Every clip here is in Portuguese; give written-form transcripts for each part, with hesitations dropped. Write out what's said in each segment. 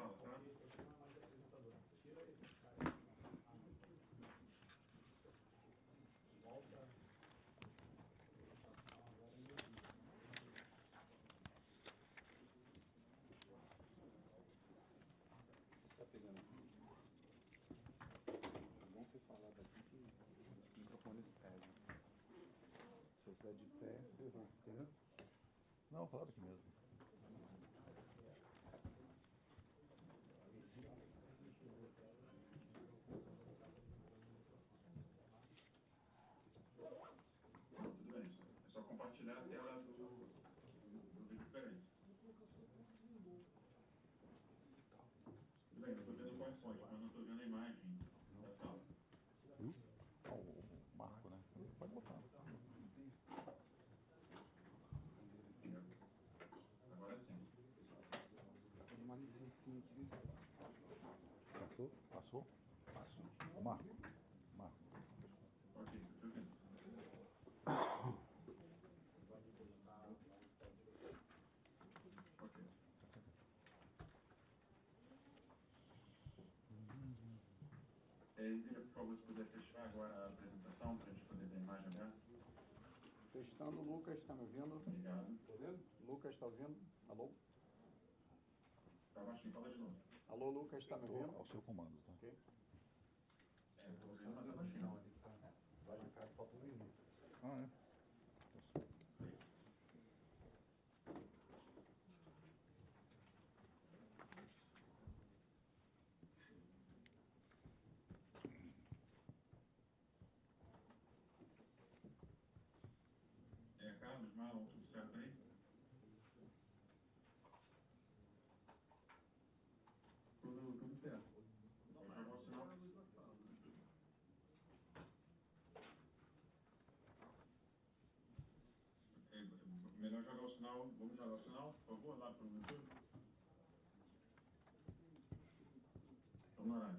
sala, tá? Tá pegando aqui? É bom você falar daqui que o microfone pega. Se eu estiver de pé, você vai, entendeu? Não, fala aqui mesmo. Tudo bem. É só compartilhar a tela do videoconferência. Tudo bem, eu estou vendo o PowerPoint, mas não estou vendo a imagem da sala. O Marco, né? Pode botar. Agora sim. Tem uma licencinha aqui. Passou? Passou? Passou. Ô, Marco. Marco. Ok, estou vendo. Ok. Vira, por favor, se puder fechar agora a apresentação para a gente poder ter a imagem aberta. Testando, Lucas, está me ouvindo? Obrigado. Está ouvindo? Lucas, está ouvindo? Alô? Está baixinho, fala de novo. Alô, Lucas, está me ouvindo? Ao seu comando, tá? Ok. Estou ouvindo, mas está baixinho. Vai na casa, falta um minuto. Ah, é? Carlos, Marlon, tudo certo aí? Tudo certo. Vou jogar o sinal. Melhor jogar o sinal. Vamos jogar o sinal, por favor, lá para o YouTube. Vamos lá.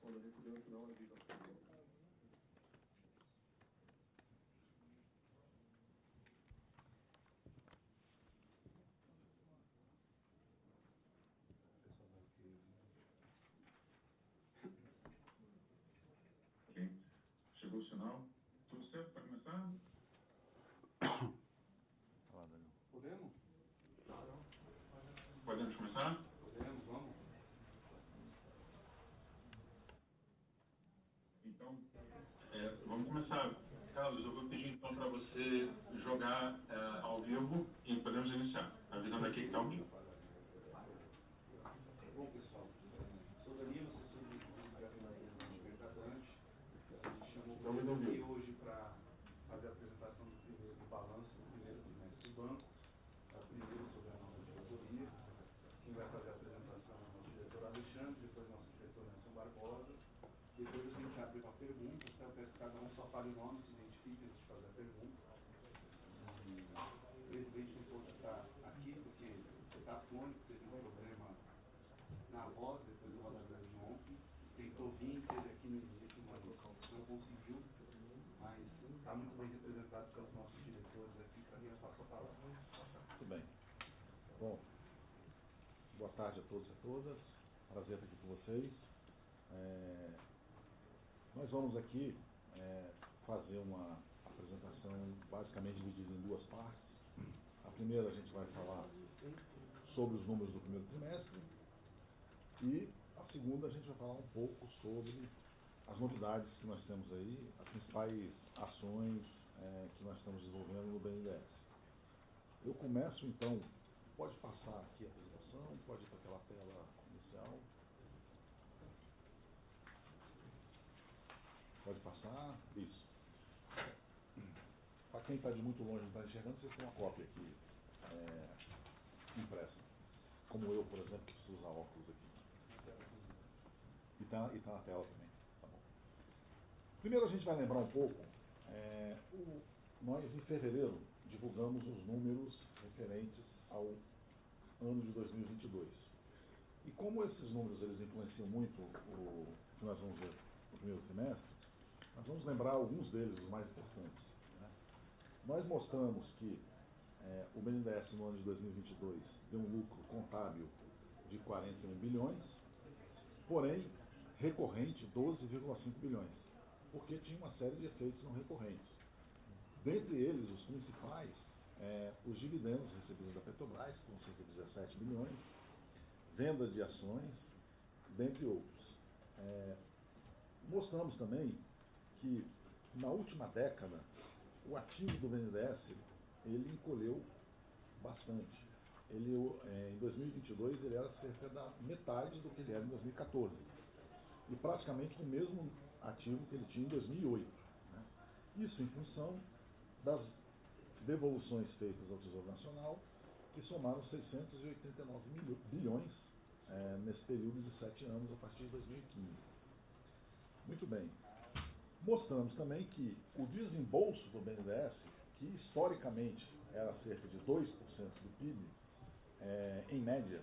Quando a gente deu o sinal, a vida. Ok. Chegou o sinal. Tudo certo para começar? Fala, Daniel. Podemos? Podemos começar? Podemos, vamos. Então, vamos começar. Carlos, eu vou pedir então para você jogar ao vivo e podemos iniciar. Avisando aqui que está ao vivo. Bom, pessoal, sou Danilo, assessor de Libertadores. A gente chamou o aqui hoje para fazer a apresentação do balanço do primeiro trimestre do banco, primeiro sobre a nossa diretoria. Quem vai fazer a apresentação é o nosso diretor Alexandre, depois o nosso diretor Nelson Barbosa. Depois a gente abre para perguntas, então eu peço que cada um só fale o nome, se identifique antes de fazer a pergunta. O presidente não pôde estar aqui porque está afônico, teve um problema na voz depois do rodador de ontem. Tentou vir, esteve aqui no início, mas não conseguiu. Mas está muito bem representado pelos nossos diretores aqui, para mim eu passo a palavra. Muito bem. Bom, boa tarde a todos e a todas. Prazer estar aqui com vocês. Nós vamos aqui fazer uma apresentação basicamente dividida em duas partes. A primeira a gente vai falar sobre os números do primeiro trimestre e a segunda a gente vai falar um pouco sobre as novidades que nós temos aí, as principais ações que nós estamos desenvolvendo no BNDES. Eu começo então, pode passar aqui a apresentação, pode ir para aquela tela inicial. Pode passar, isso. Para quem está de muito longe e não está enxergando, vocês têm uma cópia aqui impressa. Como eu, por exemplo, que preciso usar óculos aqui. E está na tela também. Tá bom. Primeiro a gente vai lembrar um pouco, nós em fevereiro divulgamos os números referentes ao ano de 2022. E como esses números eles influenciam muito o que nós vamos ver no primeiro trimestre, nós vamos lembrar alguns deles, os mais importantes, né? Nós mostramos que o BNDES no ano de 2022 deu um lucro contábil de 41 bilhões, porém recorrente 12,5 bilhões, porque tinha uma série de efeitos não recorrentes. Dentre eles, os principais, os dividendos recebidos da Petrobras, com cerca de 17 bilhões, venda de ações, dentre outros. Mostramos também que, na última década, o ativo do BNDES ele encolheu bastante. Ele, em 2022, ele era cerca da metade do que ele era em 2014. E praticamente o mesmo ativo que ele tinha em 2008. Né? Isso em função das devoluções feitas ao Tesouro Nacional, que somaram 689 bilhões nesse período de 7 anos, a partir de 2015. Muito bem. Mostramos também que o desembolso do BNDES, que historicamente era cerca de 2% do PIB, em média,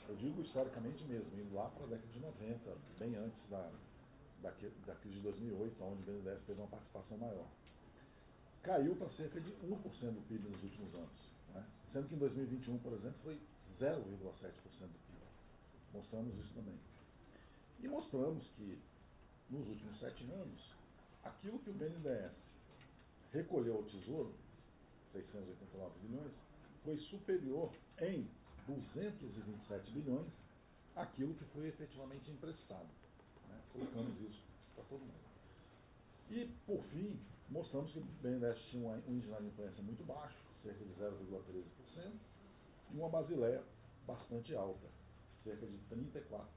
eu digo historicamente mesmo, indo lá para a década de 90, bem antes da crise de 2008, onde o BNDES teve uma participação maior, caiu para cerca de 1% do PIB nos últimos anos, né? Sendo que em 2021, por exemplo, foi 0,7% do PIB. Mostramos isso também. E mostramos que, nos últimos 7 anos, aquilo que o BNDES recolheu ao Tesouro, 689 bilhões, foi superior em 227 bilhões àquilo que foi efetivamente emprestado. Né? Colocamos isso para todo mundo. E, por fim, mostramos que o BNDES tinha um índice de inadimplência muito baixo, cerca de 0,13%, e uma Basileia bastante alta, cerca de 34%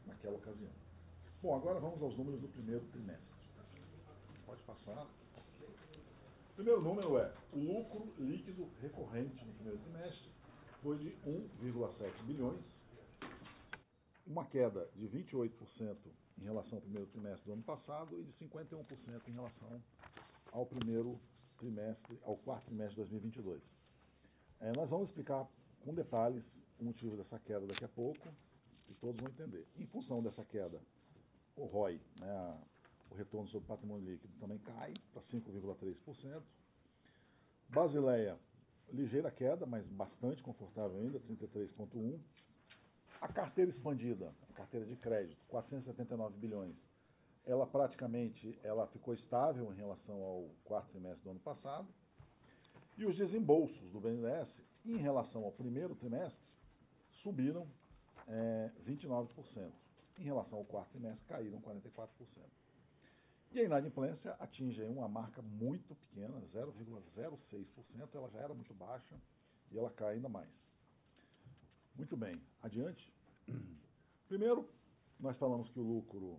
naquela ocasião. Bom, agora vamos aos números do primeiro trimestre. Pode passar. O primeiro número é o lucro líquido recorrente no primeiro trimestre, foi de 1,7 bilhões, uma queda de 28% em relação ao primeiro trimestre do ano passado e de 51% em relação ao quarto trimestre de 2022. Nós vamos explicar com detalhes o motivo dessa queda daqui a pouco, e todos vão entender. Em função dessa queda, o ROI, né, o retorno sobre patrimônio líquido, também cai para 5,3%. Basileia, ligeira queda, mas bastante confortável ainda, 33,1%. A carteira expandida, a carteira de crédito, 479 bilhões, ela ficou estável em relação ao quarto trimestre do ano passado. E os desembolsos do BNDES, em relação ao primeiro trimestre, subiram 29%. Em relação ao quarto trimestre, caíram 44%. E a inadimplência atinge uma marca muito pequena, 0,06%, ela já era muito baixa e ela cai ainda mais. Muito bem, adiante. Primeiro, nós falamos que o lucro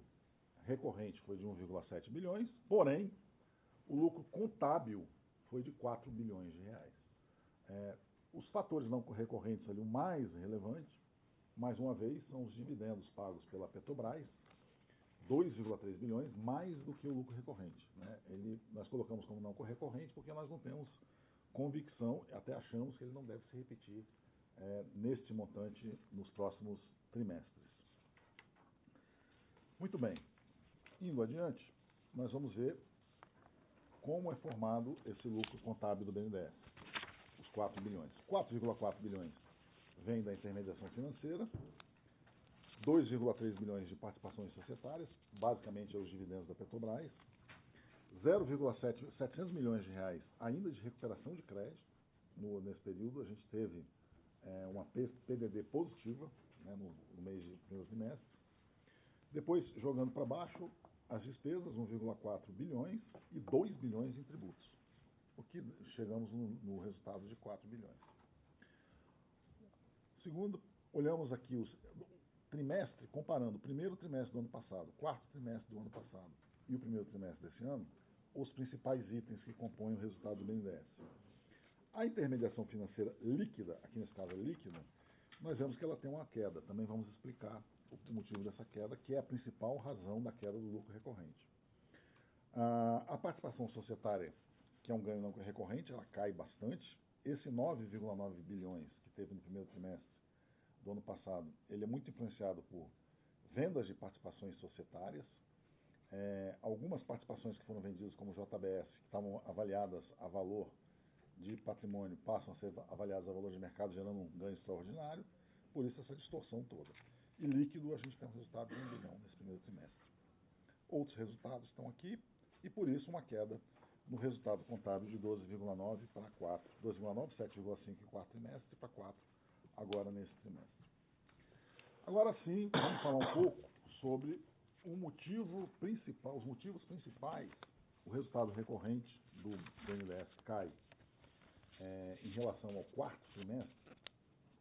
recorrente foi de 1,7 bilhões, porém, o lucro contábil foi de 4 bilhões de reais. Os fatores não recorrentes ali, o mais relevante, mais uma vez, são os dividendos pagos pela Petrobras, 2,3 bilhões, mais do que o lucro recorrente. Né? Nós colocamos como não recorrente porque nós não temos convicção, até achamos que ele não deve se repetir neste montante nos próximos trimestres. Muito bem. Indo adiante, nós vamos ver como é formado esse lucro contábil do BNDES, os 4 bilhões. 4,4 bilhões vem da intermediação financeira, 2,3 bilhões de participações societárias, basicamente os dividendos da Petrobras, 700 milhões de reais ainda de recuperação de crédito. Nesse período a gente teve uma PDD positiva, né, no mês de primeiro trimestre. Depois, jogando para baixo, as despesas, 1,4 bilhões e 2 bilhões em tributos, o que chegamos no resultado de 4 bilhões. Segundo, olhamos aqui os trimestre, comparando o primeiro trimestre do ano passado, quarto trimestre do ano passado e o primeiro trimestre desse ano, os principais itens que compõem o resultado do BNDES. A intermediação financeira líquida, aqui nesse caso é líquida, nós vemos que ela tem uma queda. Também vamos explicar o motivo dessa queda, que é a principal razão da queda do lucro recorrente. A participação societária, que é um ganho não recorrente, ela cai bastante. Esse 9,9 bilhões que teve no primeiro trimestre do ano passado, ele é muito influenciado por vendas de participações societárias. Algumas participações que foram vendidas como JBS, que estavam avaliadas a valor de patrimônio, passam a ser avaliadas a valor de mercado, gerando um ganho extraordinário. Por isso essa distorção toda. E líquido, a gente tem um resultado de 1 bilhão nesse primeiro trimestre. Outros resultados estão aqui, e por isso uma queda no resultado contábil de 12,9 para 4, 12,9, 7,5 em quarto trimestre para 4 agora nesse trimestre. Agora sim, vamos falar um pouco sobre os motivos principais. O resultado recorrente do BNDES cai em relação ao quarto trimestre,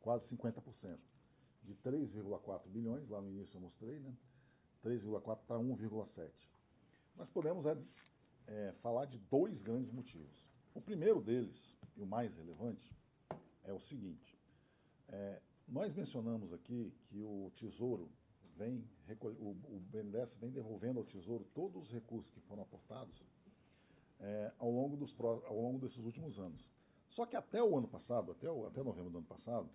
quase 50%, de 3,4 bilhões, lá no início eu mostrei, né? 3,4 para 1,7. Nós podemos falar de dois grandes motivos. O primeiro deles, e o mais relevante, é o seguinte. Nós mencionamos aqui que o Tesouro o BNDES vem devolvendo ao Tesouro todos os recursos que foram aportados ao longo desses últimos anos. Só que até o ano passado, até novembro do ano passado,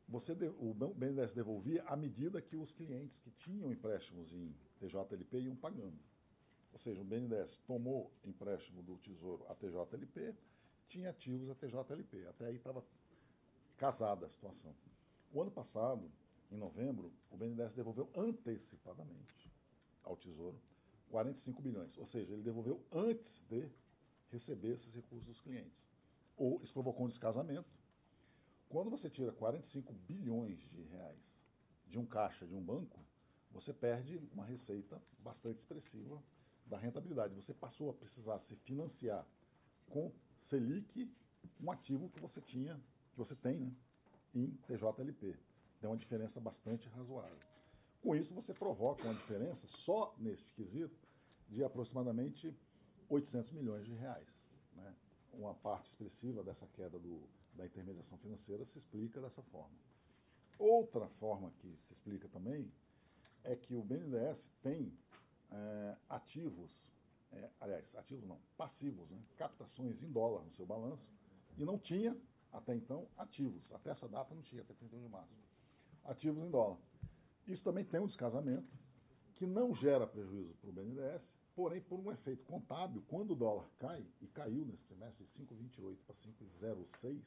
o BNDES devolvia à medida que os clientes que tinham empréstimos em TJLP iam pagando. Ou seja, o BNDES tomou empréstimo do Tesouro a TJLP, tinha ativos a TJLP. Até aí estava casada a situação. O ano passado, em novembro, o BNDES devolveu antecipadamente ao Tesouro 45 bilhões. Ou seja, ele devolveu antes de receber esses recursos dos clientes. Isso provocou um descasamento. Quando você tira 45 bilhões de reais de um caixa de um banco, você perde uma receita bastante expressiva da rentabilidade. Você passou a precisar se financiar com Selic, um ativo que você tem, né, em TJLP. Tem uma diferença bastante razoável. Com isso, você provoca uma diferença, só neste quesito, de aproximadamente 800 milhões de reais. Né? Uma parte expressiva dessa queda da intermediação financeira se explica dessa forma. Outra forma que se explica também é que o BNDES tem passivos, né? Captações em dólar no seu balanço, e não tinha, até então, ativos. Até essa data não tinha, até 31 de março. Ativos em dólar. Isso também tem um descasamento que não gera prejuízo para o BNDES, porém, por um efeito contábil, quando o dólar cai, e caiu nesse trimestre de 5,28 para 5,06,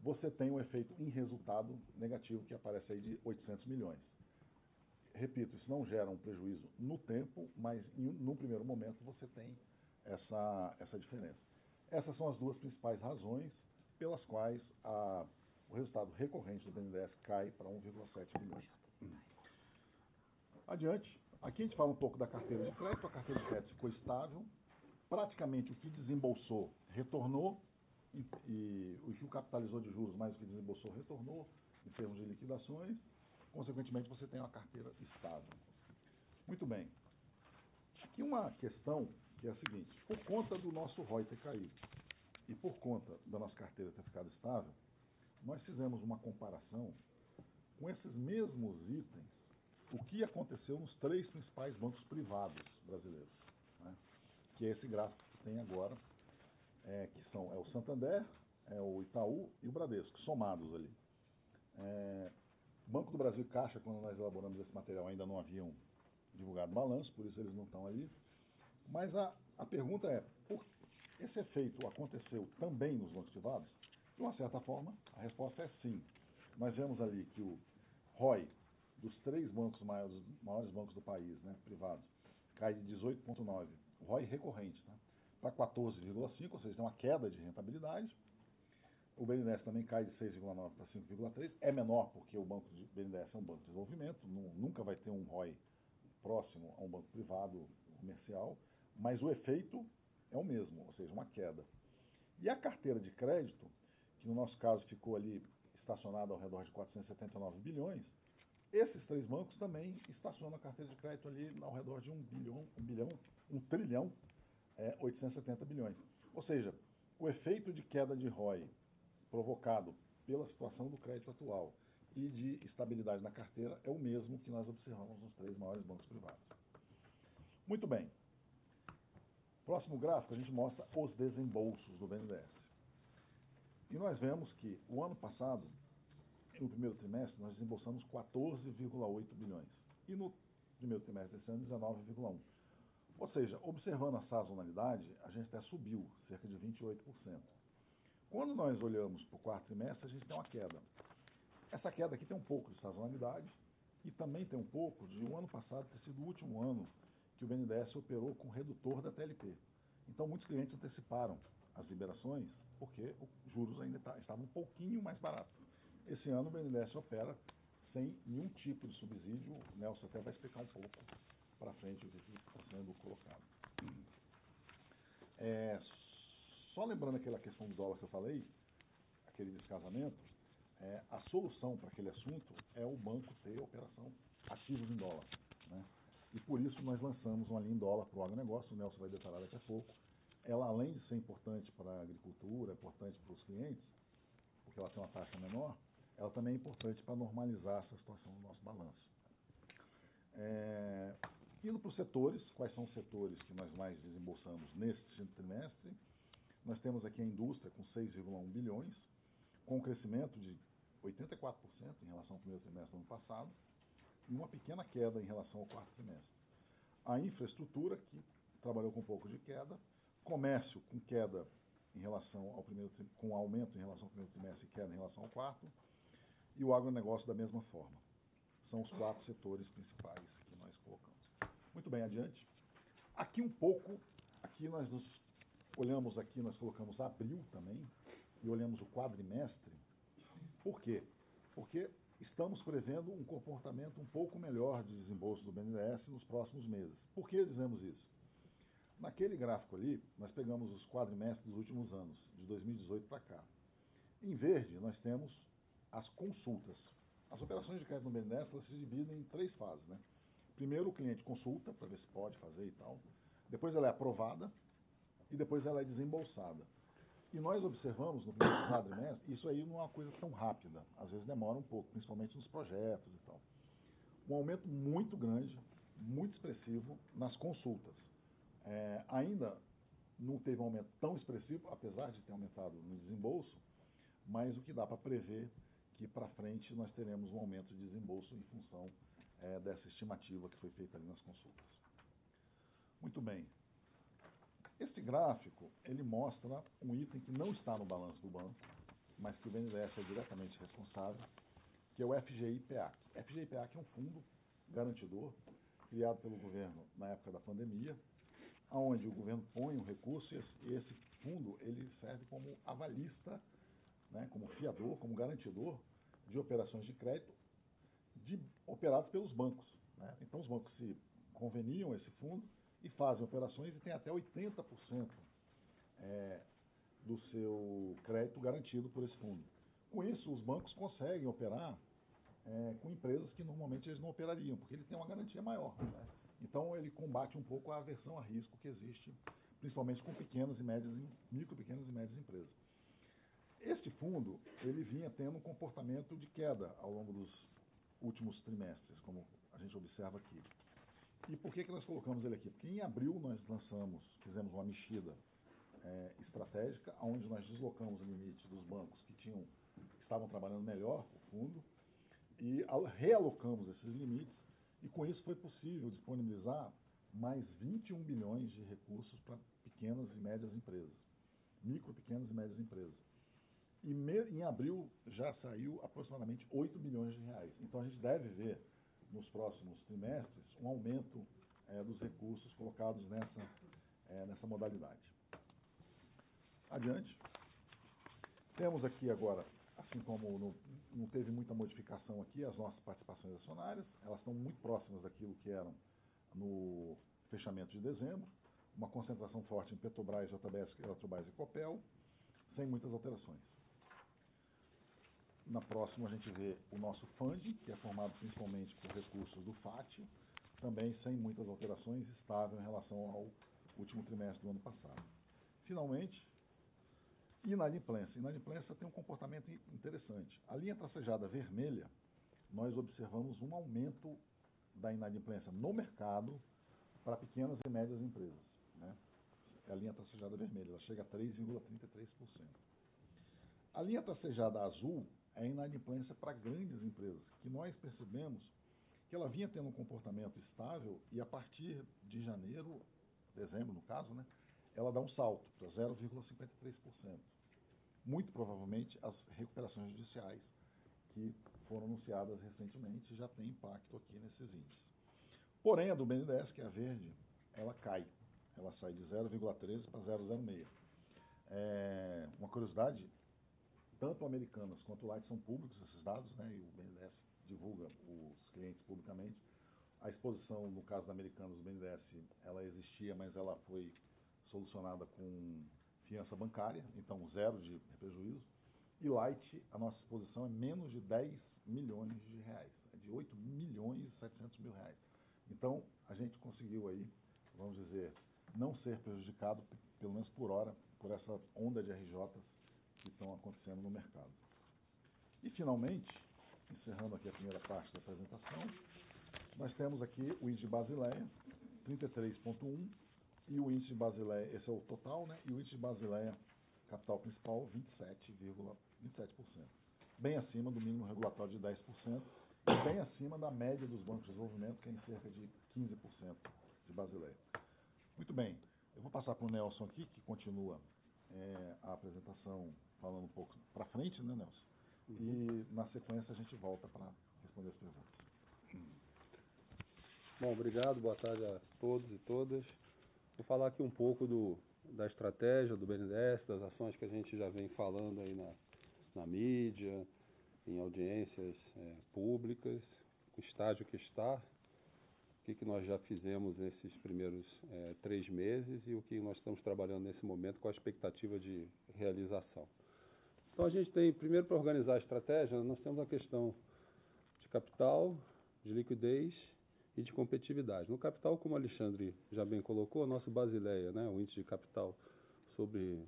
você tem um efeito em resultado negativo que aparece aí de 800 milhões. Repito, isso não gera um prejuízo no tempo, mas no primeiro momento você tem essa diferença. Essas são as duas principais razões pelas quais o resultado recorrente do BNDES cai para 1,7 bilhões. Adiante, aqui a gente fala um pouco da carteira de crédito. A carteira de crédito ficou estável, praticamente o que desembolsou retornou, e o que o capitalizou de juros mais o que desembolsou retornou em termos de liquidações. Consequentemente, você tem uma carteira estável. Muito bem. Aqui uma questão que é a seguinte: por conta do nosso ROI ter caído e por conta da nossa carteira ter ficado estável, nós fizemos uma comparação com esses mesmos itens, o que aconteceu nos três principais bancos privados brasileiros, né? Que é esse gráfico que tem agora, que são o Santander, o Itaú e o Bradesco, somados ali. Banco do Brasil e Caixa, quando nós elaboramos esse material, ainda não haviam divulgado balanço, por isso eles não estão ali. Mas a pergunta é, esse efeito aconteceu também nos bancos privados? De uma certa forma, a resposta é sim. Nós vemos ali que o ROI dos três bancos maiores bancos do país, né, privados, cai de 18,9, o ROI recorrente, né, para 14,5, ou seja, tem uma queda de rentabilidade. O BNDES também cai de 6,9 para 5,3, é menor porque o banco de BNDES é um banco de desenvolvimento, nunca vai ter um ROI próximo a um banco privado comercial, mas o efeito é o mesmo, ou seja, uma queda. E a carteira de crédito, que no nosso caso ficou ali estacionada ao redor de 479 bilhões, esses três bancos também estacionam a carteira de crédito ali ao redor de 1 trilhão, 870 bilhões. Ou seja, o efeito de queda de ROI provocado pela situação do crédito atual e de estabilidade na carteira é o mesmo que nós observamos nos três maiores bancos privados. Muito bem. Próximo gráfico, a gente mostra os desembolsos do BNDES. E nós vemos que o ano passado no primeiro trimestre, nós desembolsamos 14,8 bilhões. E no primeiro trimestre desse ano, 19,1. Ou seja, observando a sazonalidade, a gente até subiu cerca de 28%. Quando nós olhamos para o quarto trimestre, a gente tem uma queda. Essa queda aqui tem um pouco de sazonalidade e também tem um pouco de o ano passado ter sido o último ano que o BNDES operou com redutor da TLP. Então, muitos clientes anteciparam as liberações porque os juros ainda estavam um pouquinho mais baratos. Esse ano o BNDES opera sem nenhum tipo de subsídio. O Nelson até vai explicar um pouco para frente o que está sendo colocado. Só lembrando aquela questão do dólar que eu falei, aquele descasamento, a solução para aquele assunto é o banco ter operação ativos em dólar, né? E por isso nós lançamos uma linha em dólar para o agronegócio, o Nelson vai detalhar daqui a pouco. Ela, além de ser importante para a agricultura, importante para os clientes, porque ela tem uma taxa menor, ela também é importante para normalizar essa situação do nosso balanço. Indo para os setores, quais são os setores que nós mais desembolsamos neste trimestre? Nós temos aqui a indústria com 6,1 bilhões, com um crescimento de 84% em relação ao primeiro trimestre do ano passado, e uma pequena queda em relação ao quarto trimestre. A infraestrutura, que trabalhou com um pouco de queda, comércio com queda em relação ao com aumento em relação ao primeiro trimestre e queda em relação ao quarto, e o agronegócio da mesma forma. São os 4 setores principais que nós colocamos. Muito bem, adiante. Aqui nós olhamos aqui, nós colocamos abril também, e olhamos o quadrimestre. Por quê? Porque estamos prevendo um comportamento um pouco melhor de desembolso do BNDES nos próximos meses. Por que dizemos isso? Naquele gráfico ali, nós pegamos os quadrimestres dos últimos anos, de 2018 para cá. Em verde, nós temos as consultas. As operações de crédito no BNDES elas se dividem em 3 fases, né? Primeiro, o cliente consulta para ver se pode fazer e tal. Depois ela é aprovada e depois ela é desembolsada. E nós observamos no primeiro quadrimestre, isso aí não é uma coisa tão rápida, às vezes demora um pouco, principalmente nos projetos e tal. Um aumento muito grande, muito expressivo nas consultas. Ainda não teve um aumento tão expressivo, apesar de ter aumentado no desembolso, mas o que dá para prever que para frente nós teremos um aumento de desembolso em função dessa estimativa que foi feita ali nas consultas. Muito bem. Esse gráfico, ele mostra um item que não está no balanço do banco, mas que o BNDES é diretamente responsável, que é o FGI-PEAC. FGI-PEAC é um fundo garantidor criado pelo governo na época da pandemia, onde o governo põe um recurso e esse fundo ele serve como avalista, né, como fiador, como garantidor de operações de crédito operadas pelos bancos, né? Então os bancos se conveniam esse fundo e fazem operações e tem até 80% do seu crédito garantido por esse fundo. Com isso, os bancos conseguem operar com empresas que normalmente eles não operariam, porque ele tem uma garantia maior, né? Então ele combate um pouco a aversão a risco que existe, principalmente com micro, pequenas e médias empresas. Este fundo, ele vinha tendo um comportamento de queda ao longo dos últimos trimestres, como a gente observa aqui. E por que nós colocamos ele aqui? Porque em abril nós fizemos uma mexida estratégica, onde nós deslocamos o limite dos bancos que estavam trabalhando melhor o fundo e realocamos esses limites, e com isso foi possível disponibilizar mais 21 bilhões de recursos para pequenas e médias empresas, micro, pequenas e médias empresas. E em abril já saiu aproximadamente 8 bilhões de reais. Então a gente deve ver nos próximos trimestres um aumento dos recursos colocados nessa modalidade. Adiante. Temos aqui agora, assim como não teve muita modificação aqui, as nossas participações acionárias, elas estão muito próximas daquilo que eram no fechamento de dezembro, uma concentração forte em Petrobras, JBS, Eletrobras e Copel, sem muitas alterações. Na próxima a gente vê o nosso funding, que é formado principalmente por recursos do FAT, também sem muitas alterações, estável em relação ao último trimestre do ano passado. Finalmente, inadimplência. Inadimplência tem um comportamento interessante. A linha tracejada vermelha, nós observamos um aumento da inadimplência no mercado para pequenas e médias empresas, né? É a linha tracejada vermelha, ela chega a 3,33%. A linha tracejada azul é a inadimplência para grandes empresas, que nós percebemos que ela vinha tendo um comportamento estável e a partir de janeiro, dezembro no caso, né, ela dá um salto para 0,53%. Muito provavelmente as recuperações judiciais que foram anunciadas recentemente já têm impacto aqui nesses índices. Porém, a do BNDES, que é a verde, ela cai. Ela sai de 0,13 para 0,06. Uma curiosidade, tanto Americanas quanto o Light são públicos esses dados, né, e o BNDES divulga os clientes publicamente. A exposição, no caso da Americanas, do BNDES, ela existia, mas ela foi solucionada com fiança bancária, então zero de prejuízo. E Light, a nossa exposição é menos de 10 milhões de reais, é de 8 milhões e 700 mil reais. Então, a gente conseguiu aí, vamos dizer, não ser prejudicado, pelo menos por hora, por essa onda de RJs que estão acontecendo no mercado. E, finalmente, encerrando aqui a primeira parte da apresentação, nós temos aqui o índice de Basileia, 33,1, e o índice de Basileia, esse é o total, né? E o índice de Basileia, capital principal, 27%. Bem acima do mínimo regulatório de 10%, e bem acima da média dos bancos de desenvolvimento, que é em cerca de 15% de Basileia. Muito bem, eu vou passar para o Nelson aqui, que continua a apresentação falando um pouco para frente, né, Nelson? E na sequência a gente volta para responder as perguntas. Bom, obrigado, boa tarde a todos e todas. Vou falar aqui um pouco da estratégia do BNDES, das ações que a gente já vem falando aí na mídia, em audiências públicas, o estágio que está, o que nós já fizemos nesses primeiros 3 meses e o que nós estamos trabalhando nesse momento com a expectativa de realização. Então, a gente tem, primeiro, para organizar a estratégia, nós temos a questão de capital, de liquidez e de competitividade. No capital, como o Alexandre já bem colocou, nosso Basileia, né, o índice de capital sobre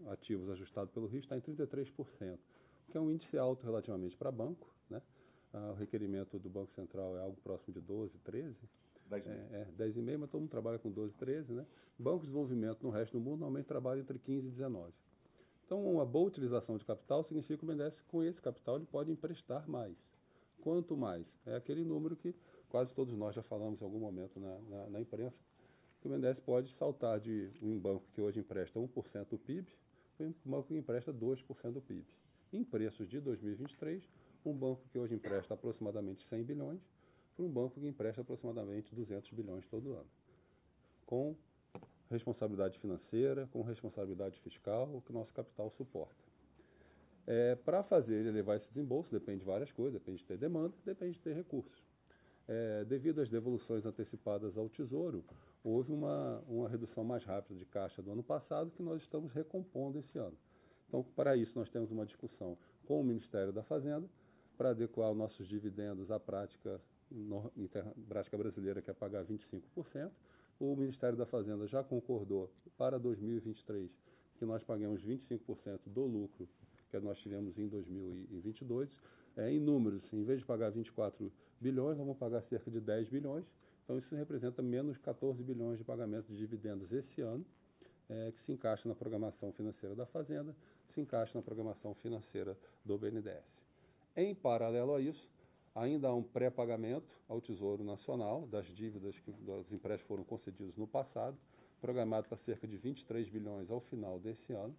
ativos ajustado pelo risco, está em 33%, que é um índice alto relativamente para banco, né? O requerimento do Banco Central é algo próximo de 12, 13. 10,5, mas todo mundo trabalha com 12, 13, né? Banco de desenvolvimento no resto do mundo normalmente trabalha entre 15 e 19. Então, uma boa utilização de capital significa que o BNDES, com esse capital, ele pode emprestar mais. Quanto mais? É aquele número que quase todos nós já falamos em algum momento na imprensa, que o BNDES pode saltar de um banco que hoje empresta 1% do PIB para um banco que empresta 2% do PIB. Em preços de 2023, um banco que hoje empresta aproximadamente 100 bilhões para um banco que empresta aproximadamente 200 bilhões todo ano. Com responsabilidade financeira, com responsabilidade fiscal, o que o nosso capital suporta. Para fazer ele levar esse desembolso, depende de várias coisas, depende de ter demanda, depende de ter recursos. Devido às devoluções antecipadas ao Tesouro, houve uma redução mais rápida de caixa do ano passado que nós estamos recompondo esse ano. Então, para isso, nós temos uma discussão com o Ministério da Fazenda para adequar os nossos dividendos à prática brasileira, que é pagar 25%. O Ministério da Fazenda já concordou para 2023 que nós paguemos 25% do lucro que nós tivemos em 2022. Em números, em vez de pagar 24 bilhões, vamos pagar cerca de 10 bilhões. Então, isso representa menos 14 bilhões de pagamento de dividendos esse ano, que se encaixa na programação financeira da Fazenda, se encaixa na programação financeira do BNDES. Em paralelo a isso, ainda há um pré-pagamento ao Tesouro Nacional das dívidas que dos empréstimos foram concedidos no passado, programado para cerca de 23 bilhões ao final desse ano.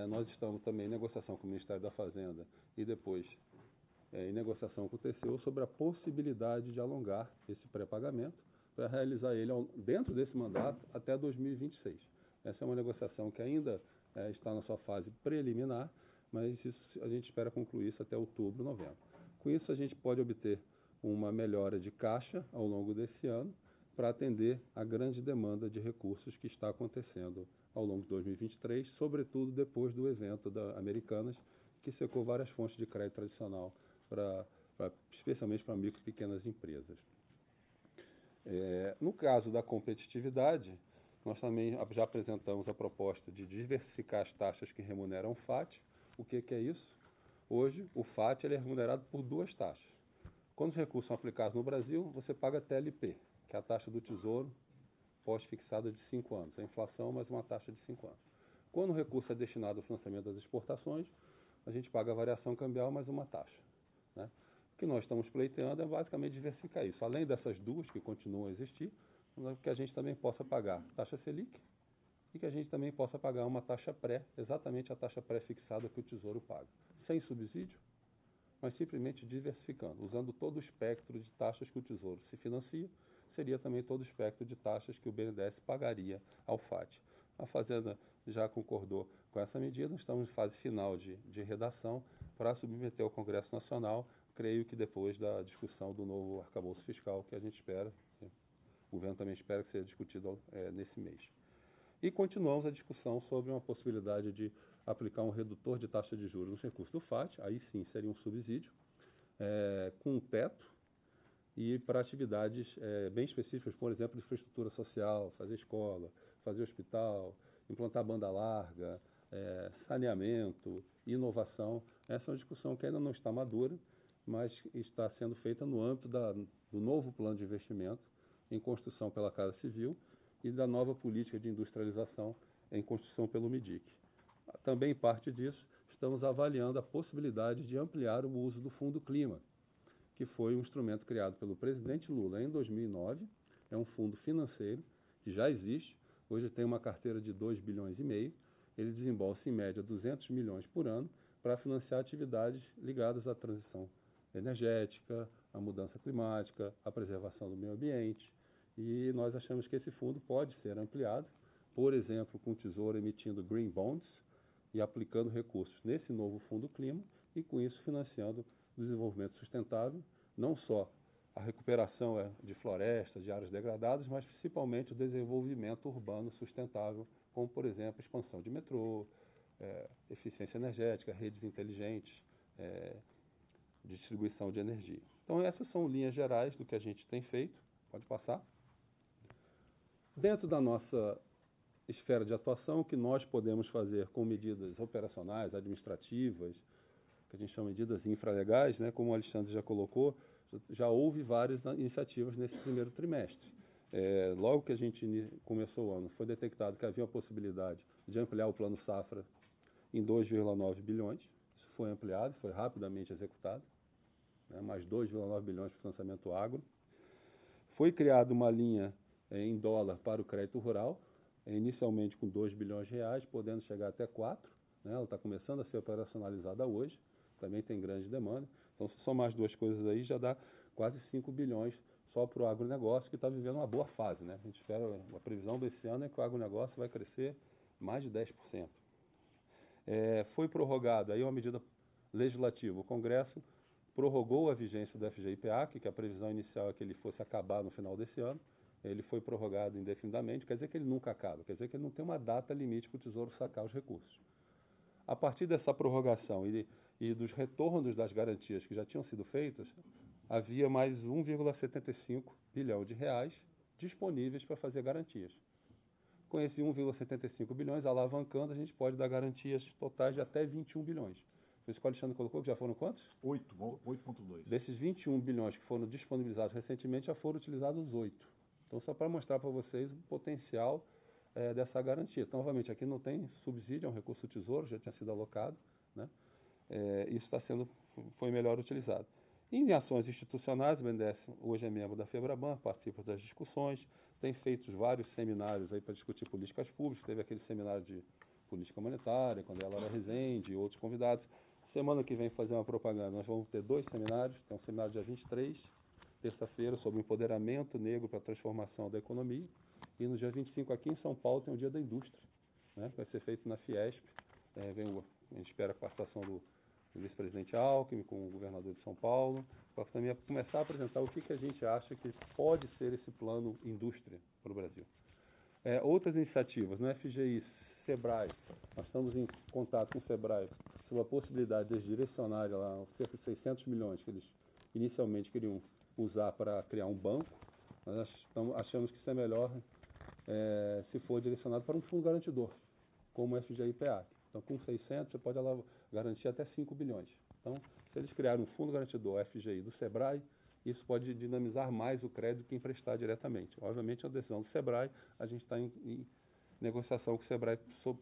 Nós estamos também em negociação com o Ministério da Fazenda e depois em negociação com o TCU sobre a possibilidade de alongar esse pré-pagamento para realizar ele dentro desse mandato até 2026. Essa é uma negociação que ainda está na sua fase preliminar, mas isso a gente espera concluir isso até outubro, novembro. Com isso, a gente pode obter uma melhora de caixa ao longo desse ano para atender a grande demanda de recursos que está acontecendo ao longo de 2023, sobretudo depois do evento da Americanas, que secou várias fontes de crédito tradicional, especialmente para micro e pequenas empresas. No caso da competitividade, nós também já apresentamos a proposta de diversificar as taxas que remuneram o FAT. O que é isso? Hoje, o FAT ele é remunerado por 2 taxas. Quando os recursos são aplicados no Brasil, você paga TLP, que é a taxa do Tesouro pós-fixada de 5 anos. A inflação mais uma taxa de 5 anos. Quando o recurso é destinado ao financiamento das exportações, a gente paga a variação cambial mais uma taxa, né? O que nós estamos pleiteando é basicamente diversificar isso. Além dessas duas que continuam a existir, que a gente também possa pagar taxa Selic e que a gente também possa pagar uma taxa pré, exatamente a taxa pré-fixada que o Tesouro paga, sem subsídio, mas simplesmente diversificando, usando todo o espectro de taxas que o Tesouro se financia, seria também todo o espectro de taxas que o BNDES pagaria ao FAT. A Fazenda já concordou com essa medida, estamos em fase final de redação para submeter ao Congresso Nacional, creio que depois da discussão do novo arcabouço fiscal que a gente espera, o governo também espera que seja discutido nesse mês. E continuamos a discussão sobre uma possibilidade de aplicar um redutor de taxa de juros nos recursos do FAT, aí sim seria um subsídio, com um teto, e para atividades bem específicas, por exemplo, infraestrutura social, fazer escola, fazer hospital, implantar banda larga, saneamento, inovação. Essa é uma discussão que ainda não está madura, mas está sendo feita no âmbito do novo plano de investimento em construção pela Casa Civil e da nova política de industrialização em construção pelo MIDIC. Também parte disso, estamos avaliando a possibilidade de ampliar o uso do Fundo Clima, que foi um instrumento criado pelo presidente Lula em 2009, é um fundo financeiro que já existe, hoje tem uma carteira de 2,5 bilhões, ele desembolsa em média 200 milhões por ano para financiar atividades ligadas à transição energética, à mudança climática, à preservação do meio ambiente, e nós achamos que esse fundo pode ser ampliado, por exemplo, com o Tesouro emitindo Green Bonds e aplicando recursos nesse novo Fundo Clima e com isso financiando o desenvolvimento sustentável, não só a recuperação de florestas, de áreas degradadas, mas principalmente o desenvolvimento urbano sustentável, como, por exemplo, expansão de metrô, eficiência energética, redes inteligentes, distribuição de energia. Então, essas são linhas gerais do que a gente tem feito. Pode passar. Dentro da nossa esfera de atuação, o que nós podemos fazer com medidas operacionais, administrativas, que a gente chama de medidas infralegais, né, como o Alexandre já colocou, já houve várias iniciativas nesse primeiro trimestre. Logo que a gente começou o ano, foi detectado que havia a possibilidade de ampliar o Plano Safra em 2,9 bilhões. Isso foi ampliado, foi rapidamente executado, né, mais 2,9 bilhões para o financiamento agro. Foi criada uma linha em dólar para o crédito rural, inicialmente com 2 bilhões de reais, podendo chegar até 4. Né, ela está começando a ser operacionalizada hoje, também tem grande demanda. Então, se somar as duas coisas aí, já dá quase 5 bilhões só para o agronegócio, que está vivendo uma boa fase. Né? A gente espera, a previsão desse ano é que o agronegócio vai crescer mais de 10%. Foi prorrogado, aí uma medida legislativa, o Congresso prorrogou a vigência do FGIPA, que a previsão inicial é que ele fosse acabar no final desse ano. Ele foi prorrogado indefinidamente, quer dizer que ele nunca acaba, quer dizer que ele não tem uma data limite para o Tesouro sacar os recursos. A partir dessa prorrogação e dos retornos das garantias que já tinham sido feitas, havia mais 1,75 bilhão de reais disponíveis para fazer garantias. Com esse 1,75 bilhões alavancando, a gente pode dar garantias totais de até 21 bilhões. Foi isso que o Alexandre colocou, que já foram quantos? 8,2. Desses 21 bilhões que foram disponibilizados recentemente, já foram utilizados 8. Então, só para mostrar para vocês o potencial dessa garantia. Então, novamente, aqui não tem subsídio, é um recurso do Tesouro, já tinha sido alocado, né? Isso foi melhor utilizado. Em ações institucionais, o BNDES hoje é membro da FEBRABAN, participa das discussões, tem feito vários seminários aí para discutir políticas públicas, teve aquele seminário de política monetária, quando ela era Rezende e outros convidados. Semana que vem fazer uma propaganda, nós vamos ter 2 seminários, tem um seminário dia 23, terça-feira, sobre o empoderamento negro para a transformação da economia, e no dia 25 aqui em São Paulo tem o Dia da Indústria, né, que vai ser feito na Fiesp. A gente espera a participação do vice-presidente Alckmin, com o governador de São Paulo, para também começar a apresentar o que a gente acha que pode ser esse plano indústria para o Brasil. Outras iniciativas, no FGI, SEBRAE, nós estamos em contato com o SEBRAE sobre a possibilidade de eles direcionarem lá cerca de 600 milhões que eles inicialmente queriam usar para criar um banco. Nós achamos que isso é melhor se for direcionado para um fundo garantidor, como o FGIPA. Então, com 600, você pode garantir até 5 bilhões. Então, se eles criarem um fundo garantidor FGI do SEBRAE, isso pode dinamizar mais o crédito que emprestar diretamente. Obviamente, é uma decisão do SEBRAE, a gente está em negociação com o SEBRAE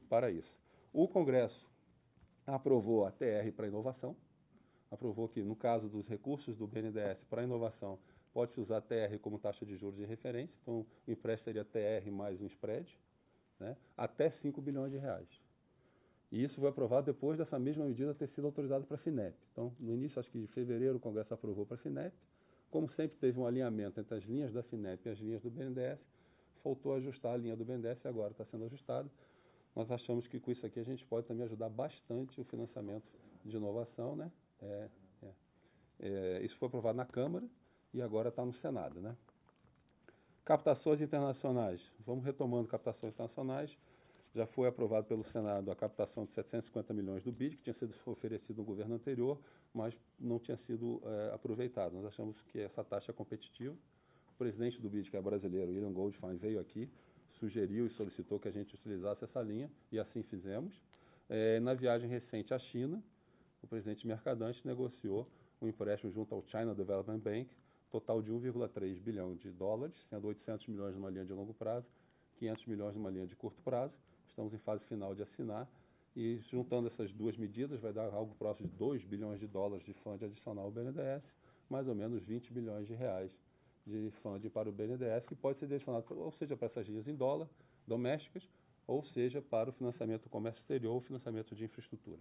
para isso. O Congresso aprovou a TR para inovação, aprovou que, no caso dos recursos do BNDES para inovação, pode-se usar a TR como taxa de juros de referência, então o empréstimo seria TR mais um spread, né, até 5 bilhões de reais. E isso foi aprovado depois dessa mesma medida ter sido autorizada para a FINEP. Então, no início, acho que de fevereiro, o Congresso aprovou para a FINEP. Como sempre teve um alinhamento entre as linhas da FINEP e as linhas do BNDES, faltou ajustar a linha do BNDES e agora está sendo ajustado. Nós achamos que com isso aqui a gente pode também ajudar bastante o financiamento de inovação, né? Isso foi aprovado na Câmara e agora está no Senado, né? Captações internacionais. Vamos retomando captações internacionais. Já foi aprovado pelo Senado a captação de 750 milhões do BID, que tinha sido oferecido no governo anterior, mas não tinha sido aproveitado. Nós achamos que essa taxa é competitiva. O presidente do BID, que é brasileiro, William Goldfein, veio aqui, sugeriu e solicitou que a gente utilizasse essa linha, e assim fizemos. Na viagem recente à China, o presidente Mercadante negociou um empréstimo junto ao China Development Bank, total de 1,3 bilhão de dólares, sendo 800 milhões numa linha de longo prazo, 500 milhões numa linha de curto prazo. Estamos em fase final de assinar e, juntando essas duas medidas, vai dar algo próximo de 2 bilhões de dólares de fundo adicional ao BNDES, mais ou menos 20 bilhões de reais de fundo para o BNDES, que pode ser direcionado, ou seja, para essas linhas em dólar, domésticas, ou seja, para o financiamento do comércio exterior ou financiamento de infraestrutura.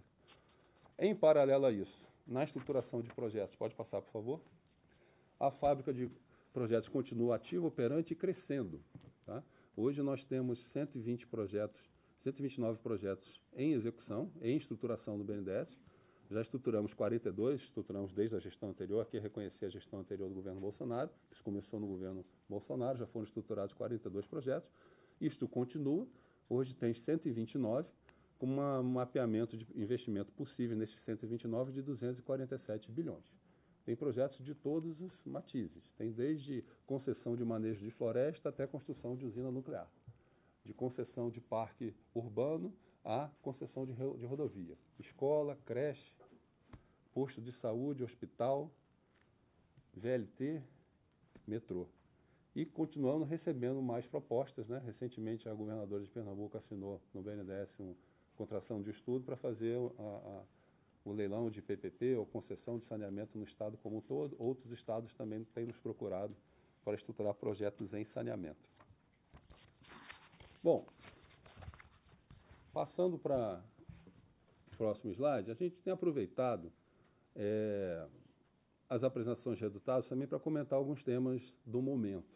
Em paralelo a isso, na estruturação de projetos, pode passar, por favor? A fábrica de projetos continua ativa, operante e crescendo. Tá? Hoje nós temos 129 projetos em execução, em estruturação do BNDES. Já estruturamos 42, estruturamos desde a gestão anterior, aqui é reconhecer a gestão anterior do governo Bolsonaro, isso começou no governo Bolsonaro, já foram estruturados 42 projetos. Isto continua, hoje tem 129, com um mapeamento de investimento possível nesses 129 de 247 bilhões. Tem projetos de todos os matizes, tem desde concessão de manejo de floresta até construção de usina nuclear, de concessão de parque urbano a concessão de rodovia, escola, creche, posto de saúde, hospital, VLT, metrô. E continuando recebendo mais propostas, né? Recentemente a governadora de Pernambuco assinou no BNDES uma contratação de estudo para fazer o leilão de PPP ou concessão de saneamento no estado como um todo. Outros estados também têm nos procurado para estruturar projetos em saneamento. Bom, passando para o próximo slide, a gente tem aproveitado as apresentações de resultados também para comentar alguns temas do momento,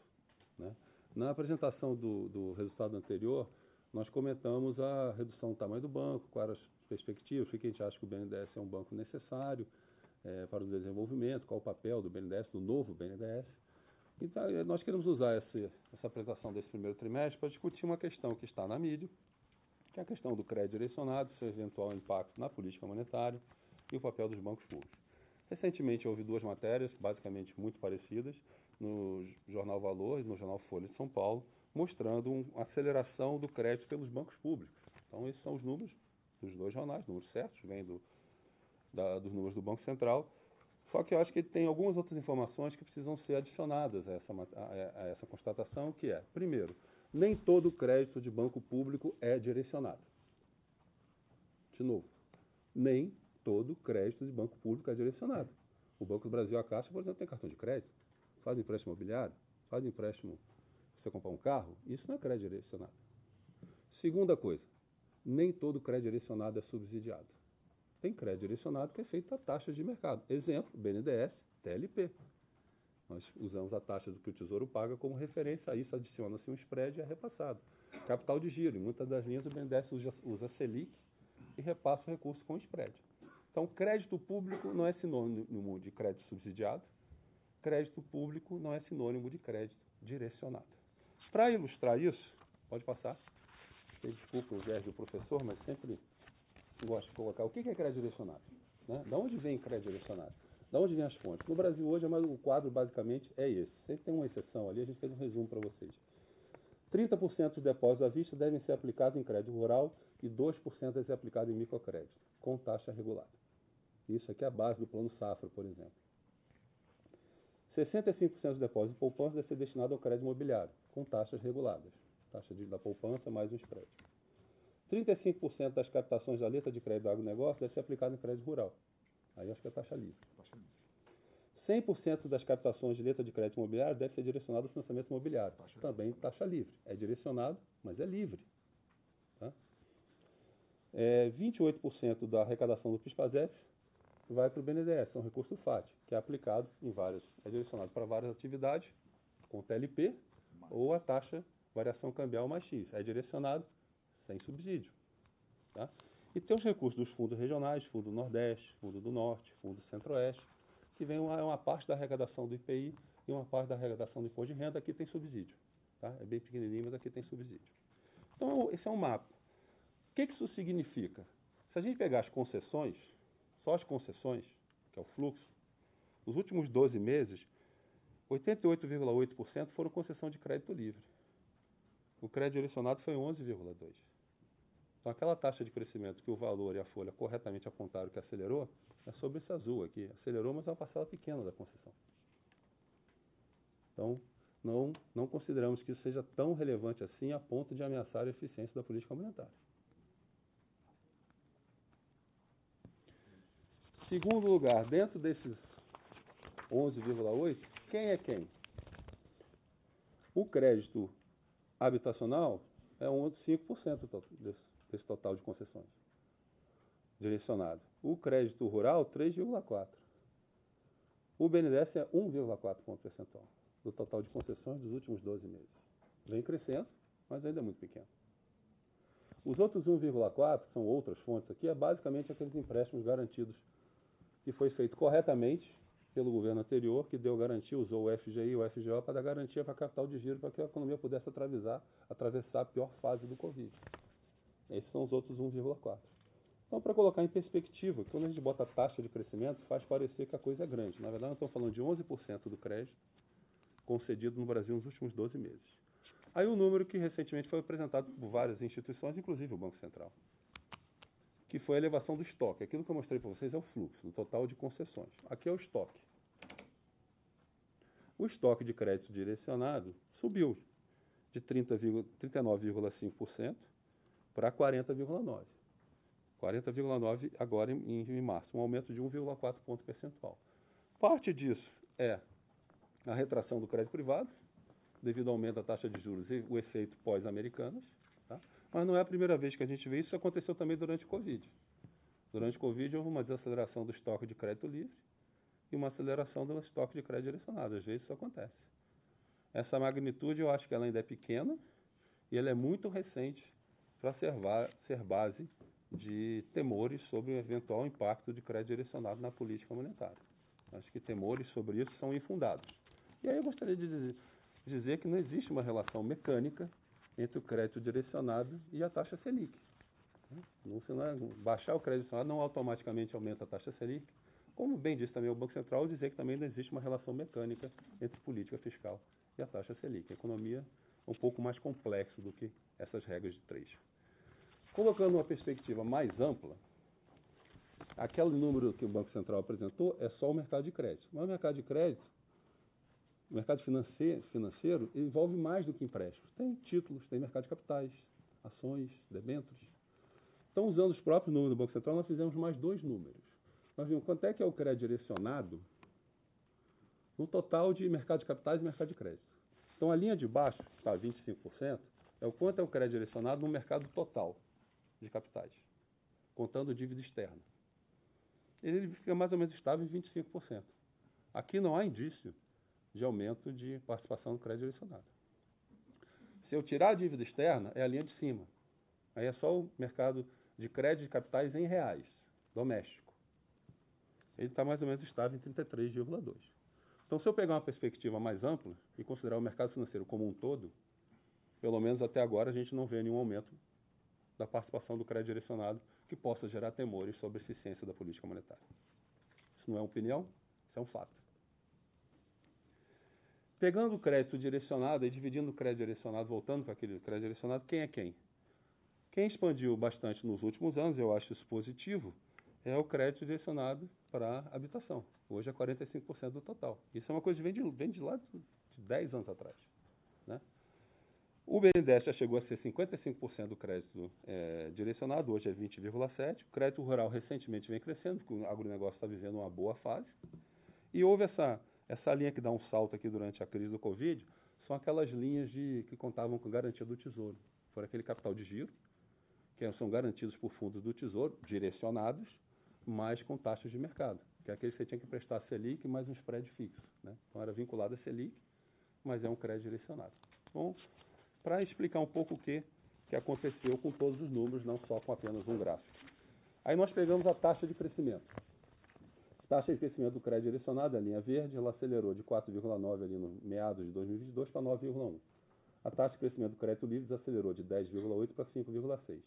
né? Na apresentação do resultado anterior, nós comentamos a redução do tamanho do banco, quais as perspectivas, por que a gente acha que o BNDES é um banco necessário para o desenvolvimento, qual o papel do BNDES, do novo BNDES. Então, nós queremos usar essa apresentação desse primeiro trimestre para discutir uma questão que está na mídia, que é a questão do crédito direcionado, seu eventual impacto na política monetária e o papel dos bancos públicos. Recentemente houve duas matérias, basicamente muito parecidas, no Jornal Valor e no Jornal Folha de São Paulo, mostrando uma aceleração do crédito pelos bancos públicos. Então, esses são os números dos dois jornais, números certos, vêm dos números do Banco Central. Só que eu acho que tem algumas outras informações que precisam ser adicionadas a essa constatação, que é, primeiro, nem todo crédito de banco público é direcionado. De novo, nem todo crédito de banco público é direcionado. O Banco do Brasil, a Caixa, por exemplo, tem cartão de crédito, faz empréstimo imobiliário, faz empréstimo para você comprar um carro, isso não é crédito direcionado. Segunda coisa, nem todo crédito direcionado é subsidiado. Tem crédito direcionado que é feito a taxas de mercado. Exemplo, BNDES, TLP. Nós usamos a taxa do que o Tesouro paga como referência, a isso adiciona-se um spread e é repassado. Capital de giro, em muitas das linhas o BNDES usa Selic e repassa o recurso com spread. Então, crédito público não é sinônimo de crédito subsidiado, crédito público não é sinônimo de crédito direcionado. Para ilustrar isso, pode passar. Desculpa o viés do professor, mas sempre gosto de colocar o que é crédito direcionado. Né? Da onde vem crédito direcionado? Da onde vem as fontes? No Brasil hoje, o quadro basicamente é esse. Sempre tem uma exceção ali, a gente fez um resumo para vocês. 30% dos depósitos à vista devem ser aplicados em crédito rural e 2% devem ser aplicados em microcrédito, com taxa regulada. Isso aqui é a base do Plano Safra, por exemplo. 65% dos depósitos de poupança deve ser destinado ao crédito imobiliário, com taxas reguladas. Taxa da poupança mais um spread. 35% das captações da letra de crédito do agronegócio deve ser aplicada em crédito rural. Aí acho que é taxa livre. 100% das captações de letra de crédito imobiliário deve ser direcionado ao financiamento imobiliário. Também taxa livre. É direcionado, mas é livre. Tá? 28% da arrecadação do PIS/PASEP vai para o BNDES, é um recurso FAT, que é aplicado é direcionado para várias atividades, com TLP, ou a taxa variação cambial mais X. É direcionado sem subsídio. Tá? E tem os recursos dos fundos regionais, Fundo do Nordeste, Fundo do Norte, Fundo do Centro-Oeste, que vem uma parte da arrecadação do IPI e uma parte da arrecadação do imposto de renda. Aqui tem subsídio. Tá? É bem pequenininho, mas aqui tem subsídio. Então, esse é um mapa. O que isso significa? Se a gente pegar as concessões, só as concessões, que é o fluxo, nos últimos 12 meses, 88,8% foram concessão de crédito livre. O crédito direcionado foi 11,2%. Então, aquela taxa de crescimento que o valor e a folha corretamente apontaram que acelerou, é sobre esse azul aqui. Acelerou, mas é uma parcela pequena da concessão. Então, não consideramos que isso seja tão relevante assim a ponto de ameaçar a eficiência da política monetária. Segundo lugar, dentro desses 11,8%, quem é quem? O crédito habitacional é 5% desse total de concessões direcionado. O crédito rural, 3,4%. O BNDES é 1,4 ponto percentual do total de concessões dos últimos 12 meses. Vem crescendo, mas ainda é muito pequeno. Os outros 1,4, são outras fontes aqui, é basicamente aqueles empréstimos garantidos que foi feito corretamente pelo governo anterior, que deu garantia, usou o FGI e o FGO para dar garantia para capital de giro, para que a economia pudesse atravessar a pior fase do Covid. Esses são os outros 1,4. Então, para colocar em perspectiva, quando a gente bota a taxa de crescimento, faz parecer que a coisa é grande. Na verdade, nós estamos falando de 11% do crédito concedido no Brasil nos últimos 12 meses. Aí um número que recentemente foi apresentado por várias instituições, inclusive o Banco Central, que foi a elevação do estoque. Aquilo que eu mostrei para vocês é o fluxo, o total de concessões. Aqui é o estoque. O estoque de crédito direcionado subiu de 39,5% para 40,9%. 40,9% agora em março, um aumento de 1,4 ponto percentual. Parte disso é a retração do crédito privado, devido ao aumento da taxa de juros e o efeito pós-americanas. Tá? Mas não é a primeira vez que a gente vê isso, aconteceu também durante o Covid. Durante o Covid houve uma desaceleração do estoque de crédito livre e uma aceleração do estoque de crédito direcionado. Às vezes isso acontece. Essa magnitude eu acho que ela ainda é pequena e ela é muito recente para ser base de temores sobre o eventual impacto de crédito direcionado na política monetária. Acho que temores sobre isso são infundados. E aí eu gostaria de dizer que não existe uma relação mecânica entre o crédito direcionado e a taxa Selic. Baixar o crédito direcionado não automaticamente aumenta a taxa Selic. Como bem disse também o Banco Central, dizer que também não existe uma relação mecânica entre política fiscal e a taxa Selic. A economia é um pouco mais complexo do que essas regras de 3. Colocando uma perspectiva mais ampla, aquele número que o Banco Central apresentou é só o mercado de crédito. Mas o mercado de crédito, o mercado financeiro envolve mais do que empréstimos. Tem títulos, tem mercado de capitais, ações, debêntures. Então, usando os próprios números do Banco Central, nós fizemos mais 2 números. Nós vimos quanto é que é o crédito direcionado no total de mercado de capitais e mercado de crédito. Então, a linha de baixo, está 25%, é o quanto é o crédito direcionado no mercado total de capitais, contando dívida externa. Ele fica mais ou menos estável em 25%. Aqui não há indício de aumento de participação no crédito direcionado. Se eu tirar a dívida externa, é a linha de cima. Aí é só o mercado de crédito de capitais em reais, doméstico. Ele está mais ou menos estável em 33,2%. Então, se eu pegar uma perspectiva mais ampla e considerar o mercado financeiro como um todo, pelo menos até agora a gente não vê nenhum aumento da participação do crédito direcionado que possa gerar temores sobre a eficiência da política monetária. Isso não é opinião, isso é um fato. Pegando o crédito direcionado e dividindo o crédito direcionado, voltando para aquele crédito direcionado, quem é quem? Quem expandiu bastante nos últimos anos, eu acho isso positivo, é o crédito direcionado para habitação. Hoje é 45% do total. Isso é uma coisa que vem de lá de 10 anos atrás. Né? O BNDES já chegou a ser 55% do crédito direcionado, hoje é 20,7%. O crédito rural recentemente vem crescendo, porque o agronegócio está vivendo uma boa fase. E houve essa linha que dá um salto aqui durante a crise do Covid, são aquelas linhas que contavam com garantia do Tesouro. Foi aquele capital de giro, que são garantidos por fundos do Tesouro, direcionados, mas com taxas de mercado, que é aquele que você tinha que prestar Selic mais um spread fixo, né? Então era vinculado a Selic, mas é um crédito direcionado. Bom, para explicar um pouco o que aconteceu com todos os números, não só com apenas um gráfico. Aí nós pegamos a taxa de crescimento. A taxa de crescimento do crédito direcionado, a linha verde, ela acelerou de 4,9 ali no meados de 2022 para 9,1. A taxa de crescimento do crédito livre desacelerou de 10,8 para 5,6.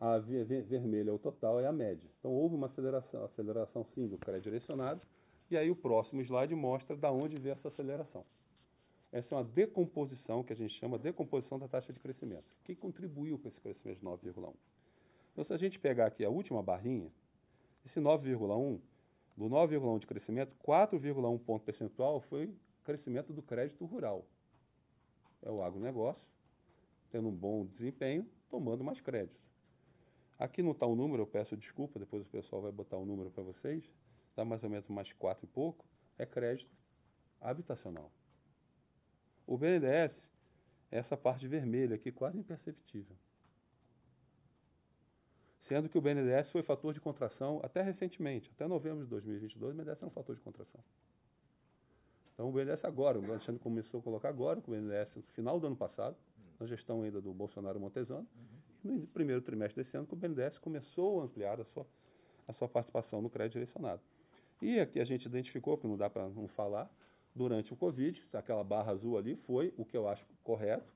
A vermelha, o total, é a média. Então houve uma aceleração sim do crédito direcionado, e aí o próximo slide mostra de onde veio essa aceleração. Essa é uma decomposição, que a gente chama de decomposição da taxa de crescimento. O que contribuiu com esse crescimento de 9,1? Então, se a gente pegar aqui a última barrinha, esse 9,1, do 9,1 de crescimento, 4,1 ponto percentual foi crescimento do crédito rural. É o agronegócio, tendo um bom desempenho, tomando mais crédito. Aqui não está o número, eu peço desculpa, depois o pessoal vai botar o número para vocês, dá mais ou menos mais 4 e pouco, é crédito habitacional. O BNDES é essa parte vermelha aqui, quase imperceptível. Sendo que o BNDES foi fator de contração até recentemente, até novembro de 2022, o BNDES é um fator de contração. Então o BNDES agora, o Alexandre começou a colocar agora, com o BNDES no final do ano passado, na gestão ainda do Bolsonaro Montezano, e no primeiro trimestre desse ano, que o BNDES começou a ampliar a sua participação no crédito direcionado. E aqui a gente identificou, que não dá para não falar, durante o Covid, aquela barra azul ali foi, o que eu acho correto,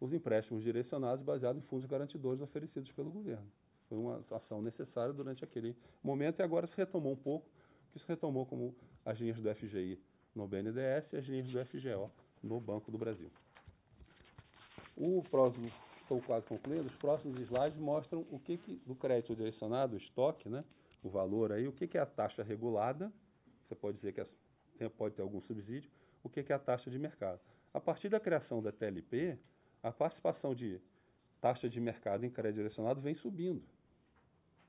os empréstimos direcionados baseados em fundos garantidores oferecidos pelo governo. Foi uma ação necessária durante aquele momento e agora se retomou um pouco, que se retomou como as linhas do FGI no BNDES e as linhas do FGO no Banco do Brasil. O próximo, estou quase concluindo, os próximos slides mostram o que do crédito direcionado, o estoque, né, o valor aí, o que é a taxa regulada, você pode dizer que pode ter algum subsídio, o que é a taxa de mercado. A partir da criação da TLP, a participação de taxa de mercado em crédito direcionado vem subindo.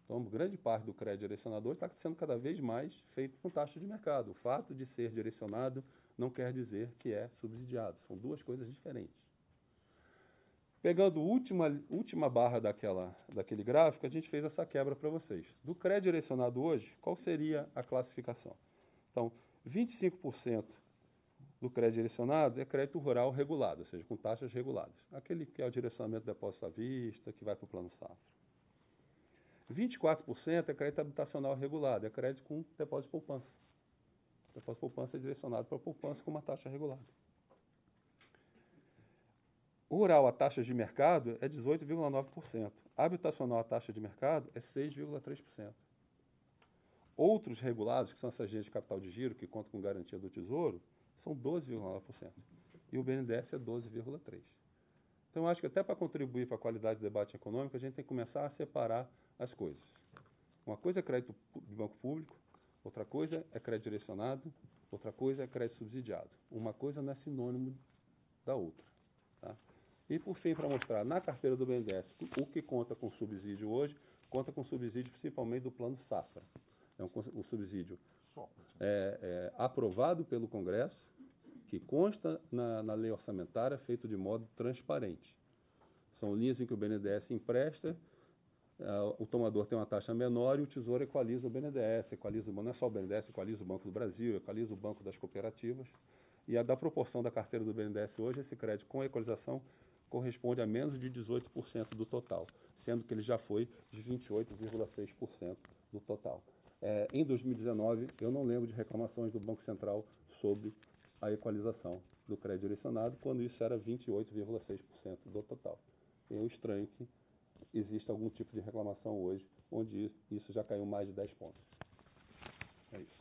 Então, grande parte do crédito direcionador está sendo cada vez mais feito com taxa de mercado. O fato de ser direcionado não quer dizer que é subsidiado. São duas coisas diferentes. Pegando a última barra daquele gráfico, a gente fez essa quebra para vocês. Do crédito direcionado hoje, qual seria a classificação? Então, 25% do crédito direcionado é crédito rural regulado, ou seja, com taxas reguladas. Aquele que é o direcionamento de depósito à vista, que vai para o Plano Safra. 24% é crédito habitacional regulado, é crédito com depósito de poupança. Depósito de poupança é direcionado para a poupança com uma taxa regulada. O rural, a taxa de mercado é 18,9%. Habitacional, a taxa de mercado é 6,3%. Outros regulados, que são essas linhas de capital de giro, que contam com garantia do Tesouro, são 12,9%. E o BNDES é 12,3%. Então, eu acho que até para contribuir para a qualidade do debate econômico, a gente tem que começar a separar as coisas. Uma coisa é crédito de banco público, outra coisa é crédito direcionado, outra coisa é crédito subsidiado. Uma coisa não é sinônimo da outra. Tá? E, por fim, para mostrar, na carteira do BNDES, o que conta com subsídio hoje, conta com subsídio principalmente do Plano Safra. É um subsídio aprovado pelo Congresso, que consta na lei orçamentária, feito de modo transparente. São linhas em que o BNDES empresta, o tomador tem uma taxa menor e o Tesouro equaliza o BNDES, não é só o BNDES, equaliza o Banco do Brasil, equaliza o Banco das Cooperativas. E a da proporção da carteira do BNDES hoje, esse crédito com equalização corresponde a menos de 18% do total, sendo que ele já foi de 28,6% do total. Em 2019, eu não lembro de reclamações do Banco Central sobre a equalização do crédito direcionado, quando isso era 28,6% do total. Eu estranho que exista algum tipo de reclamação hoje, onde isso já caiu mais de 10 pontos. É isso.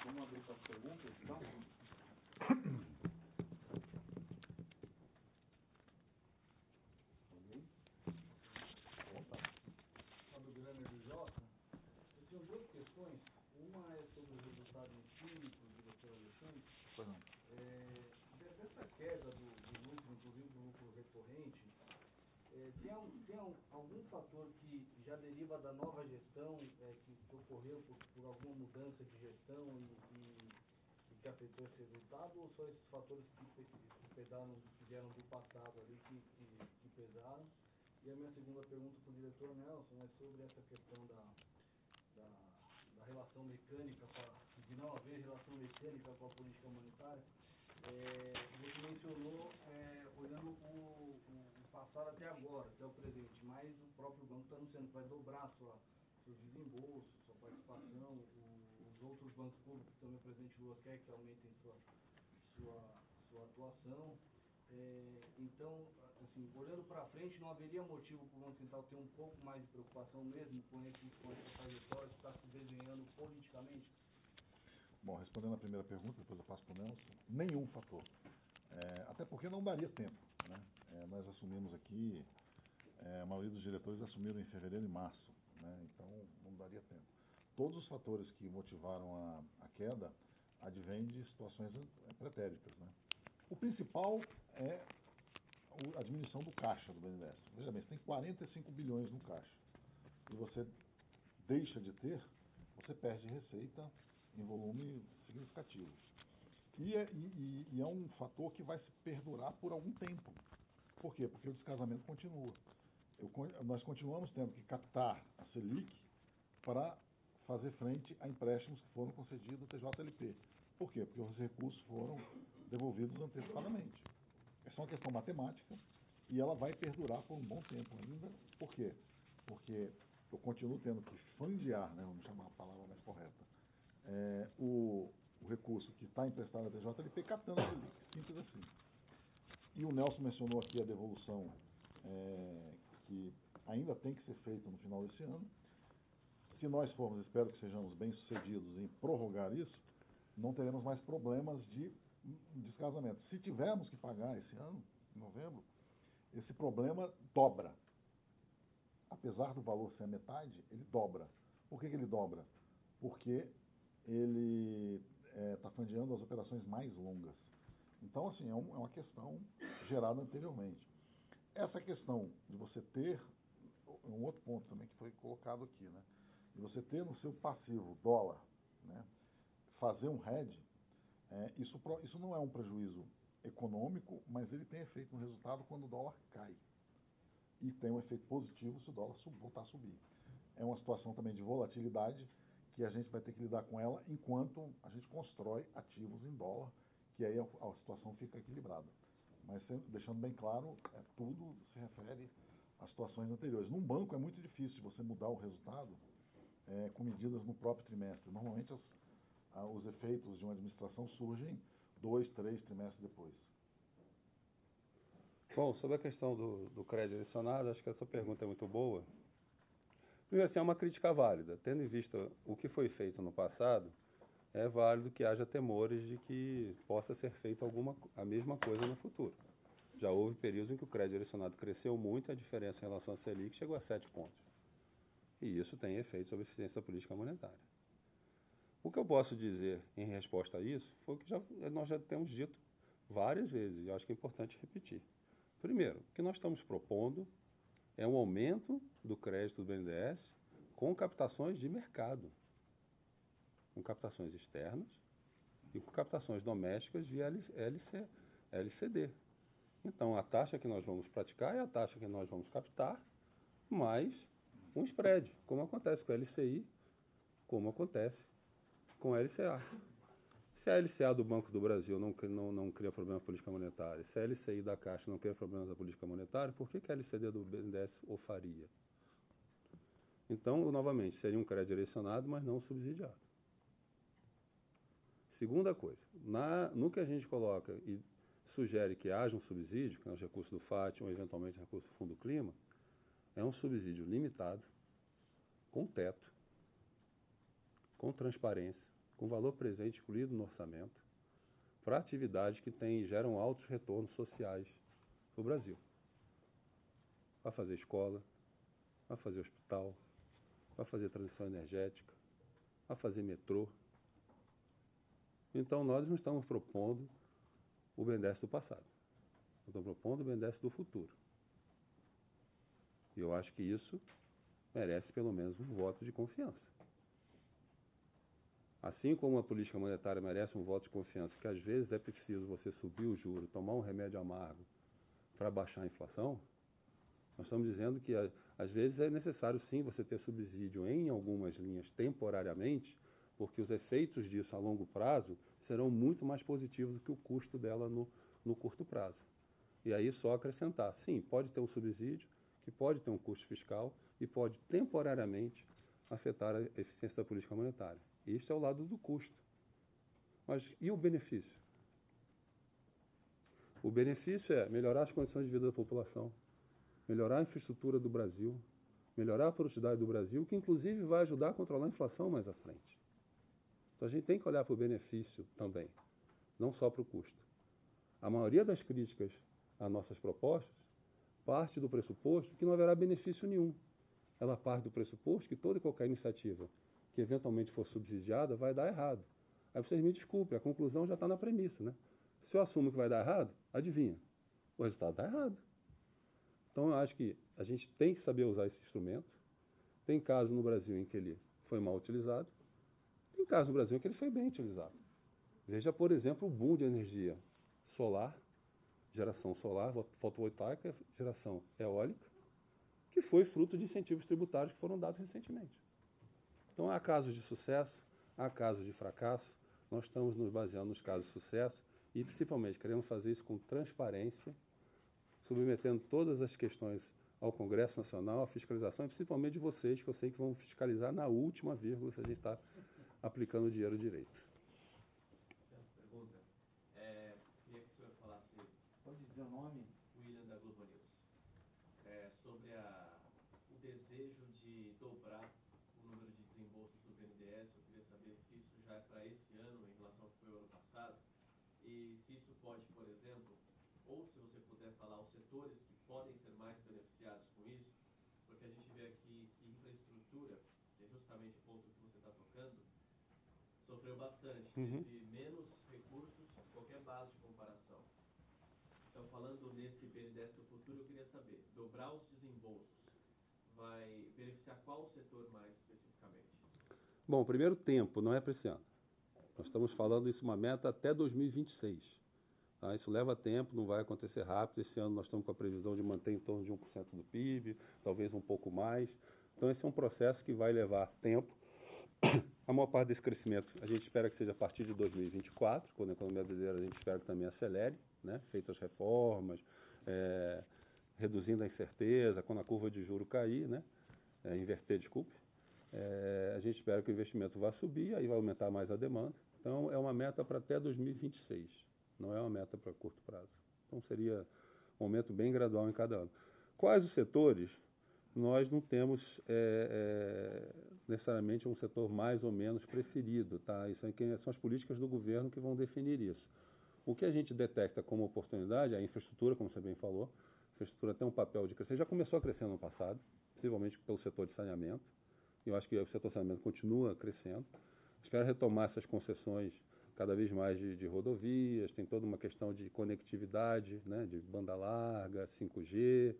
Vamos abrir para as perguntas, então? Eu tenho duas questões. Uma é sobre o resultado empírico do Dr. Alexandre. queda do lucro, inclusive do lucro recorrente, tem algum fator que já deriva da nova gestão, que ocorreu por alguma mudança de gestão e que afetou esse resultado, ou só esses fatores que vieram do passado ali que pesaram? E a minha segunda pergunta para o diretor Nelson é sobre essa questão da relação mecânica, de não haver relação mecânica com a política monetária. Você mencionou olhando o passado até agora, até o presente, mas o próprio banco está anunciando que vai dobrar seus desembolsos, sua participação, os outros bancos públicos também, o presidente Lula quer que aumentem sua atuação. Então, assim, olhando para frente, não haveria motivo para o Banco Central ter um pouco mais de preocupação mesmo com essa trajetória que está se desenhando politicamente? Bom, respondendo a primeira pergunta, depois eu passo para o Nelson, nenhum fator. Até porque não daria tempo, né? Nós assumimos aqui, a maioria dos diretores assumiram em fevereiro e março, né? Então não daria tempo. Todos os fatores que motivaram a queda advêm de situações pretéritas, né? O principal é a diminuição do caixa do BNDES. Veja bem, você tem 45 bilhões no caixa e você deixa de ter, você perde receita em volume significativo. E é um fator que vai se perdurar por algum tempo. Por quê? Porque o descasamento continua. Nós continuamos tendo que captar a Selic para fazer frente a empréstimos que foram concedidos ao TJLP. Por quê? Porque os recursos foram devolvidos antecipadamente. Essa é uma questão matemática e ela vai perdurar por um bom tempo ainda. Por quê? Porque eu continuo tendo que fundear, né, vamos chamar a palavra mais correta, o recurso que está emprestado à TJLP captando a Selic. Simples assim. E o Nelson mencionou aqui a devolução que ainda tem que ser feita no final desse ano. Se nós formos, espero que sejamos bem-sucedidos em prorrogar isso, não teremos mais problemas de descasamento. Se tivermos que pagar esse ano, em novembro, esse problema dobra. Apesar do valor ser a metade, ele dobra. Por que ele dobra? Porque ele está fundeando as operações mais longas. Então, assim, é uma questão gerada anteriormente. Essa questão de você ter, um outro ponto também que foi colocado aqui, né? De você ter no seu passivo dólar, né? Fazer um hedge, isso não é um prejuízo econômico, mas ele tem efeito no resultado quando o dólar cai. E tem um efeito positivo se o dólar voltar a subir. É uma situação também de volatilidade que a gente vai ter que lidar com ela enquanto a gente constrói ativos em dólar, que aí a situação fica equilibrada. Mas deixando bem claro, tudo se refere às situações anteriores. Num banco é muito difícil você mudar o resultado com medidas no próprio trimestre. Normalmente os efeitos de uma administração surgem 2, 3 trimestres depois. Bom, sobre a questão do crédito direcionado, acho que essa pergunta é muito boa. Primeiro, assim, é uma crítica válida. Tendo em vista o que foi feito no passado, é válido que haja temores de que possa ser feita a mesma coisa no futuro. Já houve períodos em que o crédito direcionado cresceu muito, a diferença em relação à Selic chegou a 7 pontos. E isso tem efeito sobre a eficiência da política monetária. O que eu posso dizer em resposta a isso foi o que nós já temos dito várias vezes, e acho que é importante repetir. Primeiro, o que nós estamos propondo é um aumento do crédito do BNDES com captações de mercado, com captações externas e com captações domésticas via LCD. Então, a taxa que nós vamos praticar é a taxa que nós vamos captar, mais um spread, como acontece com a LCI, como acontece com a LCA. Se a LCA do Banco do Brasil não cria problema na política monetária, se a LCI da Caixa não cria problemas na política monetária, por que a LCD do BNDES o faria? Então, novamente, seria um crédito direcionado, mas não subsidiado. Segunda coisa, no que a gente coloca e sugere que haja um subsídio, que é os recursos do FAT ou eventualmente recursos do Fundo Clima, é um subsídio limitado, com teto, com transparência, com valor presente incluído no orçamento, para atividades que geram altos retornos sociais para o Brasil. Para fazer escola, para fazer hospital, para fazer transição energética, para fazer metrô. Então, nós não estamos propondo o BNDES do passado. Eu estou propondo o BNDES do futuro. E eu acho que isso merece pelo menos um voto de confiança. Assim como a política monetária merece um voto de confiança, que às vezes é preciso você subir o juro, tomar um remédio amargo para baixar a inflação, nós estamos dizendo que às vezes é necessário sim você ter subsídio em algumas linhas temporariamente, porque os efeitos disso a longo prazo serão muito mais positivos do que o custo dela no curto prazo. E aí só acrescentar, sim, pode ter um subsídio, que pode ter um custo fiscal e pode temporariamente afetar a eficiência da política monetária. Este é o lado do custo. Mas e o benefício? O benefício é melhorar as condições de vida da população, melhorar a infraestrutura do Brasil, melhorar a produtividade do Brasil, que inclusive vai ajudar a controlar a inflação mais à frente. Então a gente tem que olhar para o benefício também, não só para o custo. A maioria das críticas a nossas propostas parte do pressuposto que não haverá benefício nenhum. Ela parte do pressuposto que toda e qualquer iniciativa que eventualmente for subsidiada vai dar errado. Aí vocês me desculpem, a conclusão já está na premissa, né? Se eu assumo que vai dar errado, adivinha? O resultado está errado. Então eu acho que a gente tem que saber usar esse instrumento. Tem casos no Brasil em que ele foi mal utilizado. Tem casos no Brasil em que ele foi bem utilizado. Veja, por exemplo, o boom de energia solar, geração solar, fotovoltaica, geração eólica, que foi fruto de incentivos tributários que foram dados recentemente. Então, há casos de sucesso, há casos de fracasso. Nós estamos nos baseando nos casos de sucesso e, principalmente, queremos fazer isso com transparência, submetendo todas as questões ao Congresso Nacional, à fiscalização, e principalmente de vocês, que eu sei que vão fiscalizar na última vírgula se a gente está aplicando o dinheiro direito. Pergunta. Queria que o senhor falasse, pode dizer o nome? William, da Globo News. Sobre o desejo de dobrar o número de desembolsos do BNDES. Eu queria saber se isso já é para esse ano, em relação ao que foi o ano passado, e se isso pode, por exemplo, ou se você puder falar os setores que podem ser mais beneficiados com isso, porque a gente vê aqui que infraestrutura, que é justamente o ponto que você está tocando, sofreu bastante, teve menos recursos que qualquer base de comparação. Então, falando nesse BNDES do futuro, eu queria saber, dobrar os desembolsos vai beneficiar qual setor mais especificamente? Bom, primeiro tempo, não é para esse ano. Nós estamos falando isso uma meta até 2026. Tá? Isso leva tempo, não vai acontecer rápido. Esse ano nós estamos com a previsão de manter em torno de 1% do PIB, talvez um pouco mais. Então, esse é um processo que vai levar tempo. A maior parte desse crescimento a gente espera que seja a partir de 2024, quando a economia brasileira a gente espera que também acelere, né? Feitas as reformas, reduzindo a incerteza, quando a curva de juro cair, né? Inverter, desculpe. A gente espera que o investimento vá subir, aí vai aumentar mais a demanda. Então, é uma meta para até 2026, não é uma meta para curto prazo. Então, seria um aumento bem gradual em cada ano. Quais os setores? Nós não temos necessariamente um setor mais ou menos preferido, tá? Isso aqui são as políticas do governo que vão definir isso. O que a gente detecta como oportunidade é a infraestrutura, como você bem falou. A infraestrutura tem um papel de crescer, já começou a crescer no passado, possivelmente pelo setor de saneamento. Eu acho que o setor de saneamento continua crescendo. Espero retomar essas concessões cada vez mais de rodovias, tem toda uma questão de conectividade, né, de banda larga, 5G.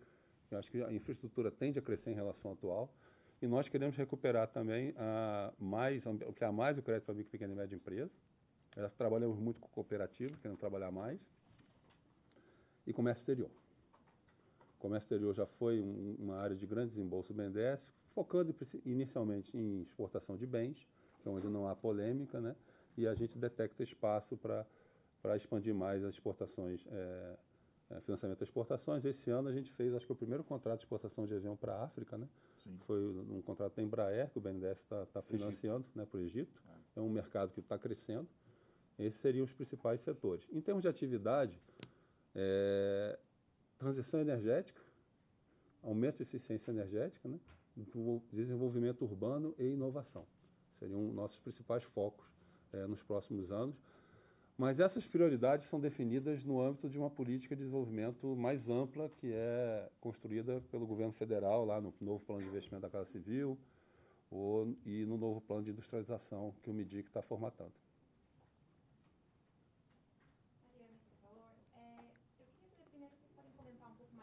Eu acho que a infraestrutura tende a crescer em relação ao atual. E nós queremos recuperar também o que há mais o crédito para micro, pequena e média empresa. Nós trabalhamos muito com cooperativas, queremos trabalhar mais. E comércio exterior. O comércio exterior já foi uma área de grande desembolso do BNDES, focando inicialmente em exportação de bens, que é onde não há polêmica, né? E a gente detecta espaço para expandir mais as exportações, financiamento das exportações. Esse ano a gente fez, acho que o primeiro contrato de exportação de avião para a África, né? Sim. Foi um contrato da Embraer, que o BNDES está financiando, né, para o Egito. É um mercado que está crescendo. Esses seriam os principais setores. Em termos de atividade, transição energética, aumento de eficiência energética, né? Desenvolvimento urbano e inovação. Seriam nossos principais focos nos próximos anos. Mas essas prioridades são definidas no âmbito de uma política de desenvolvimento mais ampla, que é construída pelo governo federal, lá no novo plano de investimento da Casa Civil, e no novo plano de industrialização que o MIDIC está formatando. Mariana, por favor.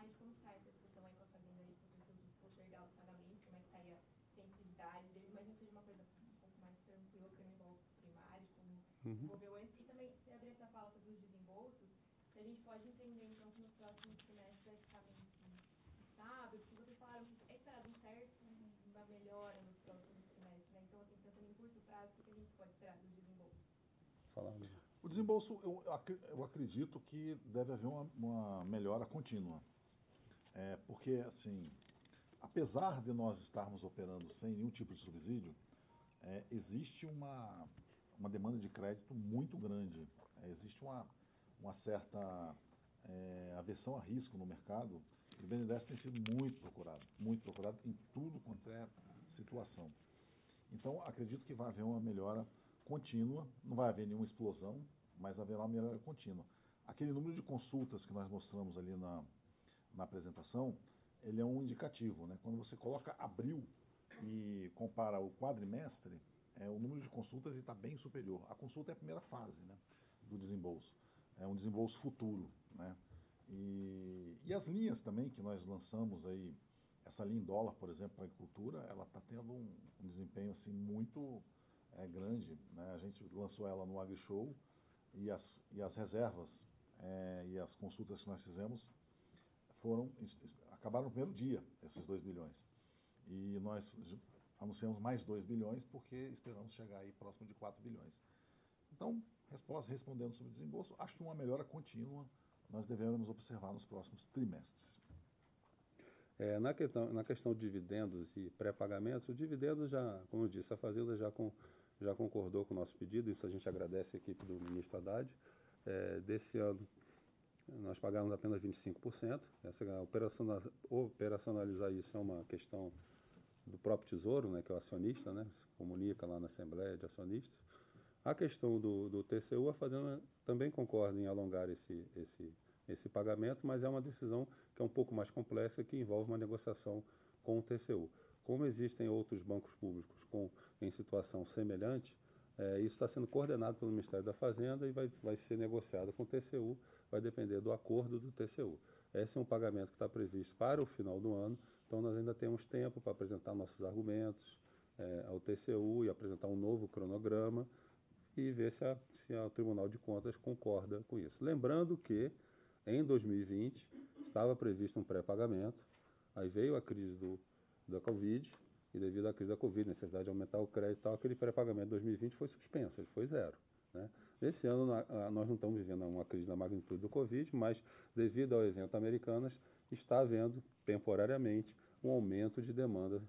mais como está essa discussão aí com a Fazenda aí, sobre os postergar os pagamentos, como é que estaria a simplicidade deles, mas não seja uma coisa um pouco mais tranquila, que não envolve primários, como envolveu antes. E também, se abrir essa fala sobre os desembolsos, se a gente pode entender, então, que nos próximos trimestres vai ficar meio estável, porque vocês falaram que é esperado um certo, uma melhora nos próximos trimestres, né? Então, assim, pensando em curto prazo, o que a gente pode esperar dos desembolsos? O desembolso, eu acredito que deve haver uma melhora contínua. Porque, assim, apesar de nós estarmos operando sem nenhum tipo de subsídio, existe uma demanda de crédito muito grande. Existe uma certa aversão a risco no mercado. E o BNDES tem sido muito procurado em tudo quanto é situação. Então, acredito que vai haver uma melhora contínua, não vai haver nenhuma explosão, mas haverá uma melhora contínua. Aquele número de consultas que nós mostramos ali na apresentação, ele é um indicativo, né? Quando você coloca abril e compara o quadrimestre, o número de consultas está bem superior. A consulta é a primeira fase, né, do desembolso. É um desembolso futuro, né? E as linhas também que nós lançamos aí, essa linha em dólar, por exemplo, para a agricultura, ela está tendo um desempenho assim, muito grande, né? A gente lançou ela no AgriShow e as reservas e as consultas que nós fizemos acabaram no primeiro dia, esses 2 bilhões. E nós anunciamos mais 2 bilhões porque esperamos chegar aí próximo de 4 bilhões. Então, respondendo sobre o desembolso, acho que uma melhora contínua nós devemos observar nos próximos trimestres. Na questão de dividendos e pré-pagamentos, o dividendo já, como eu disse, a Fazenda já concordou com o nosso pedido, isso a gente agradece a equipe do ministro Haddad. Desse ano, nós pagamos apenas 25%. Operacionalizar isso é uma questão do próprio Tesouro, né, que é o acionista, né, se comunica lá na Assembleia de Acionistas. A questão do TCU, a Fazenda também concorda em alongar esse pagamento, mas é uma decisão que é um pouco mais complexa, que envolve uma negociação com o TCU. Como existem outros bancos públicos em situação semelhante, isso está sendo coordenado pelo Ministério da Fazenda e vai ser negociado com o TCU, vai depender do acordo do TCU. Esse é um pagamento que está previsto para o final do ano, então nós ainda temos tempo para apresentar nossos argumentos ao TCU e apresentar um novo cronograma e ver se o Tribunal de Contas concorda com isso. Lembrando que, em 2020, estava previsto um pré-pagamento, aí veio a crise da Covid, e devido à crise da Covid, necessidade de aumentar o crédito e tal, aquele pré-pagamento de 2020 foi suspenso, ele foi zero, né? Esse ano nós não estamos vivendo uma crise da magnitude do Covid, mas devido ao evento Americanas, está havendo temporariamente um aumento de demanda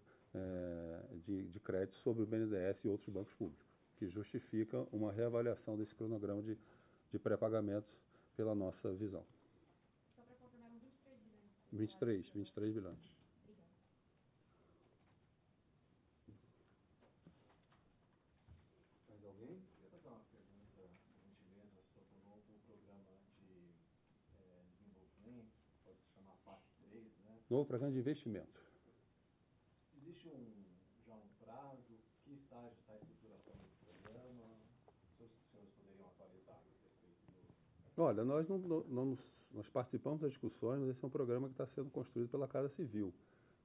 de crédito sobre o BNDES e outros bancos públicos, que justifica uma reavaliação desse cronograma de pré-pagamentos pela nossa visão. Só para confirmar, 23 bilhões. 23 bilhões. Obrigada. Mais alguém? Eu queria fazer uma pergunta, por gentileza, sobre o novo programa de desenvolvimento, pode se chamar PAC 3, né? Novo programa de investimento. Existe já um prazo? Que estágio está a estruturação desse programa? Os senhores poderiam atualizar a respeito do... Olha, nós participamos das discussões, mas esse é um programa que está sendo construído pela Casa Civil.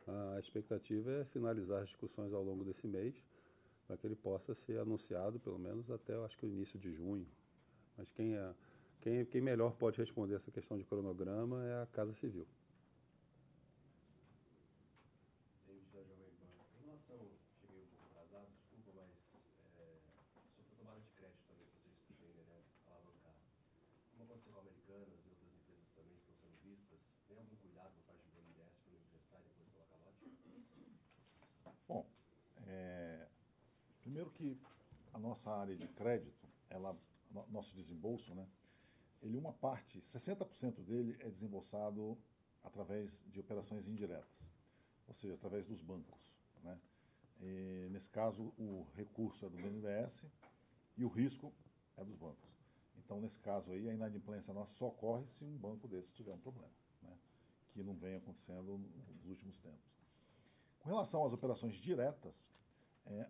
A expectativa é finalizar as discussões ao longo desse mês, para que ele possa ser anunciado, pelo menos até, eu acho que o início de junho. Mas quem melhor pode responder essa questão de cronograma é a Casa Civil. Em relação, cheguei um pouco atrasado, desculpa, mas sobre a tomada de crédito também que vocês pretendem, né, alavancar. Como aconteceu com Americanas e outras empresas também que estão sendo vistas, tem algum cuidado por parte do BNDES para não emprestar e depois colocar lote? Bom, primeiro que a nossa área de crédito, nosso desembolso, né, ele uma parte, 60% dele é desembolsado através de operações indiretas, ou seja, através dos bancos, né? E, nesse caso, o recurso é do BNDES e o risco é dos bancos. Então, nesse caso aí, a inadimplência nossa só ocorre se um banco desse tiver um problema, né, que não vem acontecendo nos últimos tempos. Com relação às operações diretas,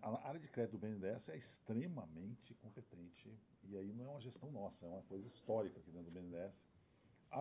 a área de crédito do BNDES é extremamente competente, e aí não é uma gestão nossa, é uma coisa histórica aqui dentro do BNDES.